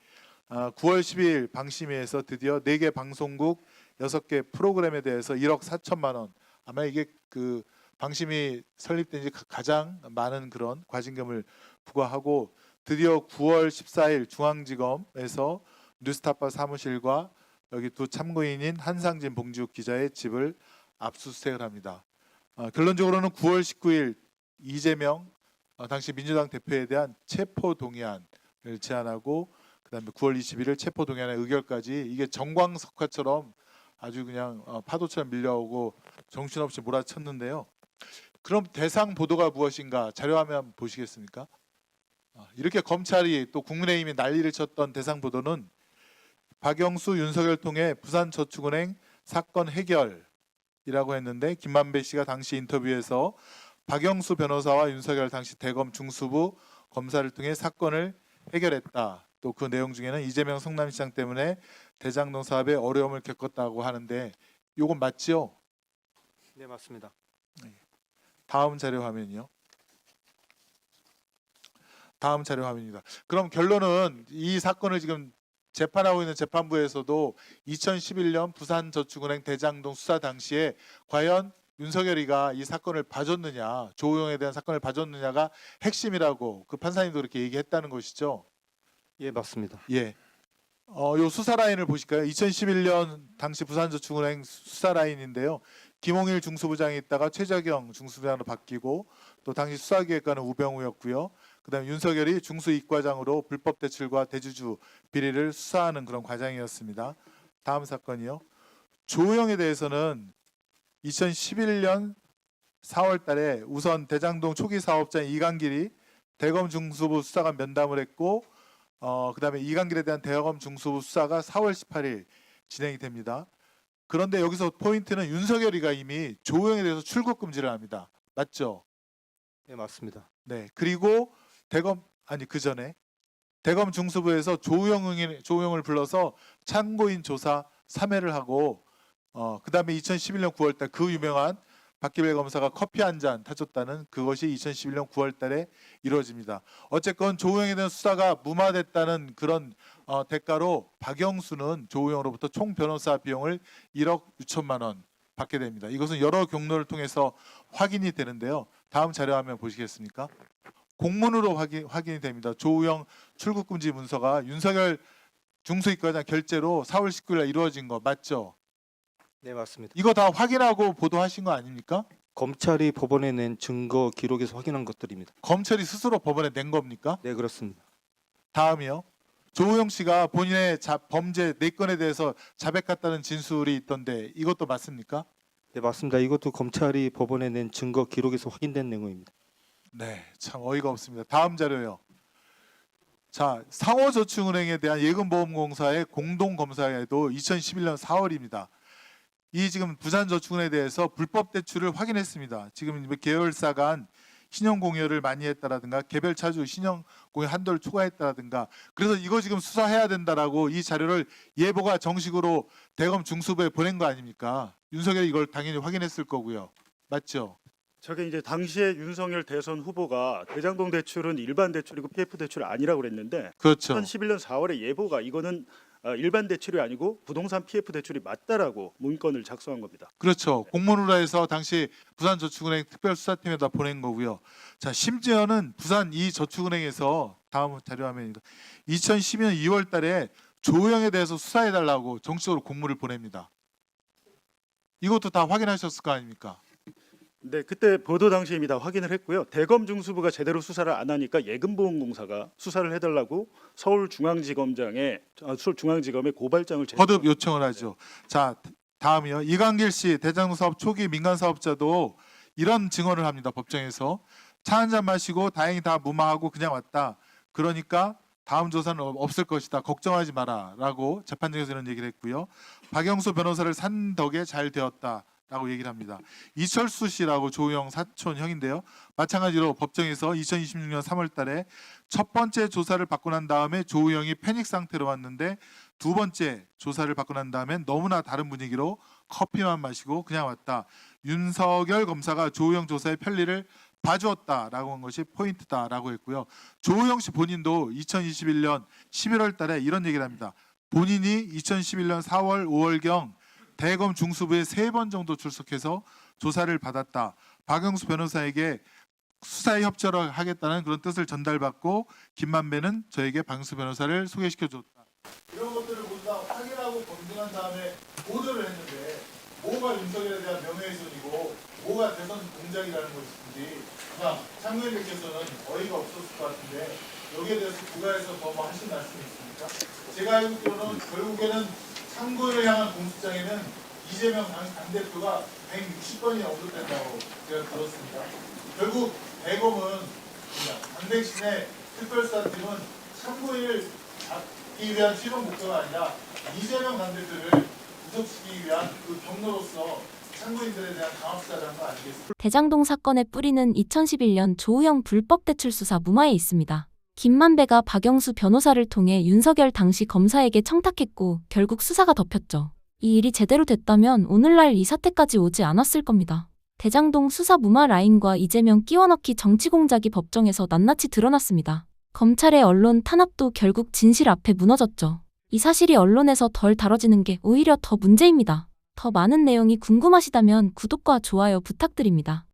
9월 12일 방심위에서 드디어 4개 방송국 6개 프로그램에 대해서 1억 4천만 원 아마 이게 그 방심위 설립된 지 가장 많은 그런 과징금을 부과하고 드디어 9월 14일 중앙지검에서 뉴스타파 사무실과 여기 두 참고인인 한상진 봉지욱 기자의 집을 압수수색을 합니다. 결론적으로는 9월 19일 이재명 당시 민주당 대표에 대한 체포 동의안을 제안하고 그다음에 9월 21일 체포 동의안의 의결까지 이게 정광석화처럼 아주 그냥 파도처럼 밀려오고 정신없이 몰아쳤는데요. 그럼 대상 보도가 무엇인가 자료화면 보시겠습니까? 이렇게 검찰이 또 국민의힘이 난리를 쳤던 대상 보도는 박영수, 윤석열 통해 부산저축은행 사건 해결이라고 했는데 김만배 씨가 당시 인터뷰에서 박영수 변호사와 윤석열 당시 대검 중수부 검사를 통해 사건을 해결했다. 또 그 내용 중에는 이재명 성남시장 때문에 대장동 사업에 어려움을 겪었다고 하는데 이건 맞지요? 네, 맞습니다. 다음 자료 화면이요. 다음 자료 화면입니다. 그럼 결론은 이 사건을 지금 재판하고 있는 재판부에서도 2011년 부산저축은행 대장동 수사 당시에 과연 윤석열이가 이 사건을 봐줬느냐, 조우영에 대한 사건을 봐줬느냐가 핵심이라고 그 판사님도 그렇게 얘기했다는 것이죠. 예, 맞습니다. 예. 요 수사 라인을 보실까요? 2011년 당시 부산저축은행 수사 라인인데요. 김홍일 중수부장이 있다가 최재경 중수부장으로 바뀌고 또 당시 수사기획관은 우병우였고요. 그다음에 윤석열이 중수이과장으로 불법 대출과 대주주 비리를 수사하는 그런 과정이었습니다. 다음 사건이요. 조우영에 대해서는 2011년 4월 달에 우선 대장동 초기 사업자인 이강길이 대검 중수부 수사관 면담을 했고 그다음에 이강길에 대한 대검 중수부 수사가 4월 18일 진행이 됩니다. 그런데 여기서 포인트는 윤석열이가 이미 조우영에 대해서 출국 금지를 합니다. 맞죠? 네, 맞습니다. 네. 그리고 그 전에 대검 중수부에서 조우영을 불러서 참고인 조사 3회를 하고 그다음에 2011년 9월달 그 유명한 박기별 검사가 커피 한 잔 타줬다는 그것이 2011년 9월달에 이루어집니다. 어쨌건 조우영에 대한 수사가 무마됐다는 그런 대가로 박영수는 조우영으로부터 총 변호사 비용을 1억 6천만 원 받게 됩니다. 이것은 여러 경로를 통해서 확인이 되는데요. 다음 자료 화면 보시겠습니까? 공문으로 확인이 됩니다. 조우영 출국금지 문서가 윤석열 중수이과장 결재로 4월 19일 날 이루어진 거 맞죠? 네, 맞습니다. 이거 다 확인하고 보도하신 거 아닙니까? 검찰이 법원에 낸 증거 기록에서 확인한 것들입니다. 검찰이 스스로 법원에 낸 겁니까? 네, 그렇습니다. 다음이요. 조우영 씨가 본인의 범죄 4건에 대해서 자백했다는 진술이 있던데 이것도 맞습니까? 네, 맞습니다. 이것도 검찰이 법원에 낸 증거 기록에서 확인된 내용입니다. 네, 참 어이가 없습니다. 다음 자료요. 자, 상호저축은행에 대한 예금보험공사의 공동검사에도 2011년 4월입니다. 이 지금 부산저축은행에 대해서 불법 대출을 확인했습니다. 지금 계열사 간 신용공여를 많이 했다라든가 개별 차주 신용공여 한도를 초과했다라든가 그래서 이거 지금 수사해야 된다라고 이 자료를 예보가 정식으로 대검 중수부에 보낸 거 아닙니까? 윤석열이 이걸 당연히 확인했을 거고요. 맞죠? 저게 이제 당시에 윤석열 대선 후보가 대장동 대출은 일반 대출이고 PF 대출이 아니라고 그랬는데 그렇죠. 2011년 4월에 예보가 이거는 일반 대출이 아니고 부동산 PF 대출이 맞다라고 문건을 작성한 겁니다. 그렇죠. 공문으로 해서 당시 부산저축은행 특별수사팀에다 보낸 거고요. 자, 심지어는 부산 이 저축은행에서 다음 자료화면입니다. 2012년 2월 달에 조우영에 대해서 수사해달라고 정식으로 공문을 보냅니다. 이것도 다 확인하셨을 거 아닙니까? 네, 그때 보도 당시에 이미 다 확인을 했고요. 대검 중수부가 제대로 수사를 안 하니까 예금보험공사가 수사를 해달라고 서울중앙지검에 고발장을 거듭 요청을 하죠. 자, 다음이요. 이광길 씨 대장동 사업 초기 민간 사업자도 이런 증언을 합니다. 법정에서 차 한 잔 마시고 다행히 다 무마하고 그냥 왔다. 그러니까 다음 조사는 없을 것이다. 걱정하지 마라라고 재판장에서 이런 얘기를 했고요. 박영수 변호사를 산 덕에 잘 되었다라고 얘기를 합니다. 이철수 씨라고 조우영 사촌 형인데요. 마찬가지로 법정에서 2026년 3월달에 첫 번째 조사를 받고 난 다음에 조우영이 패닉 상태로 왔는데 두 번째 조사를 받고 난 다음에 너무나 다른 분위기로 커피만 마시고 그냥 왔다. 윤석열 검사가 조우영 조사의 편리를 봐주었다라고 한 것이 포인트다라고 했고요. 조우영 씨 본인도 2021년 11월 달에 이런 얘기를 합니다. 본인이 2011년 4월, 5월경 대검 중수부에 3번 정도 출석해서 조사를 받았다. 박영수 변호사에게 수사에 협조를 하겠다는 그런 뜻을 전달받고 김만배는 저에게 박영수 변호사를 소개시켜줬다. 이런 것들을 모두 다 확인하고 검증한 다음에 보도를 했는데 뭐가 윤석열에 대한 명예훼손이고 뭐가 대선 공작이라는 것인지 그냥 참고인들께서는 어이가 없었을 것 같은데 여기에 대해서 부가에서 더 뭐 하신 말씀이 있습니까? 제가 알고 있기로는 결국에는 참고인을 향한 공소장에는 이재명 당대표가 160번이 언급된다고 제가 들었습니다. 결국 대검은 강백신의 특별수사팀은 참고인을 잡기 위한 최종 목표가 아니라 이재명 당대표를 구속시키기 위한 그 경로로서 참고인들에 대한 강압수사를 한 거 아니겠습니까? 대장동 사건의 뿌리는 2011년 조우영 불법 대출 수사 무마에 있습니다. 김만배가 박영수 변호사를 통해 윤석열 당시 검사에게 청탁했고 결국 수사가 덮였죠. 이 일이 제대로 됐다면 오늘날 이 사태까지 오지 않았을 겁니다. 대장동 수사 무마 라인과 이재명 끼워넣기 정치 공작이 법정에서 낱낱이 드러났습니다. 검찰의 언론 탄압도 결국 진실 앞에 무너졌죠. 이 사실이 언론에서 덜 다뤄지는 게 오히려 더 문제입니다. 더 많은 내용이 궁금하시다면 구독과 좋아요 부탁드립니다.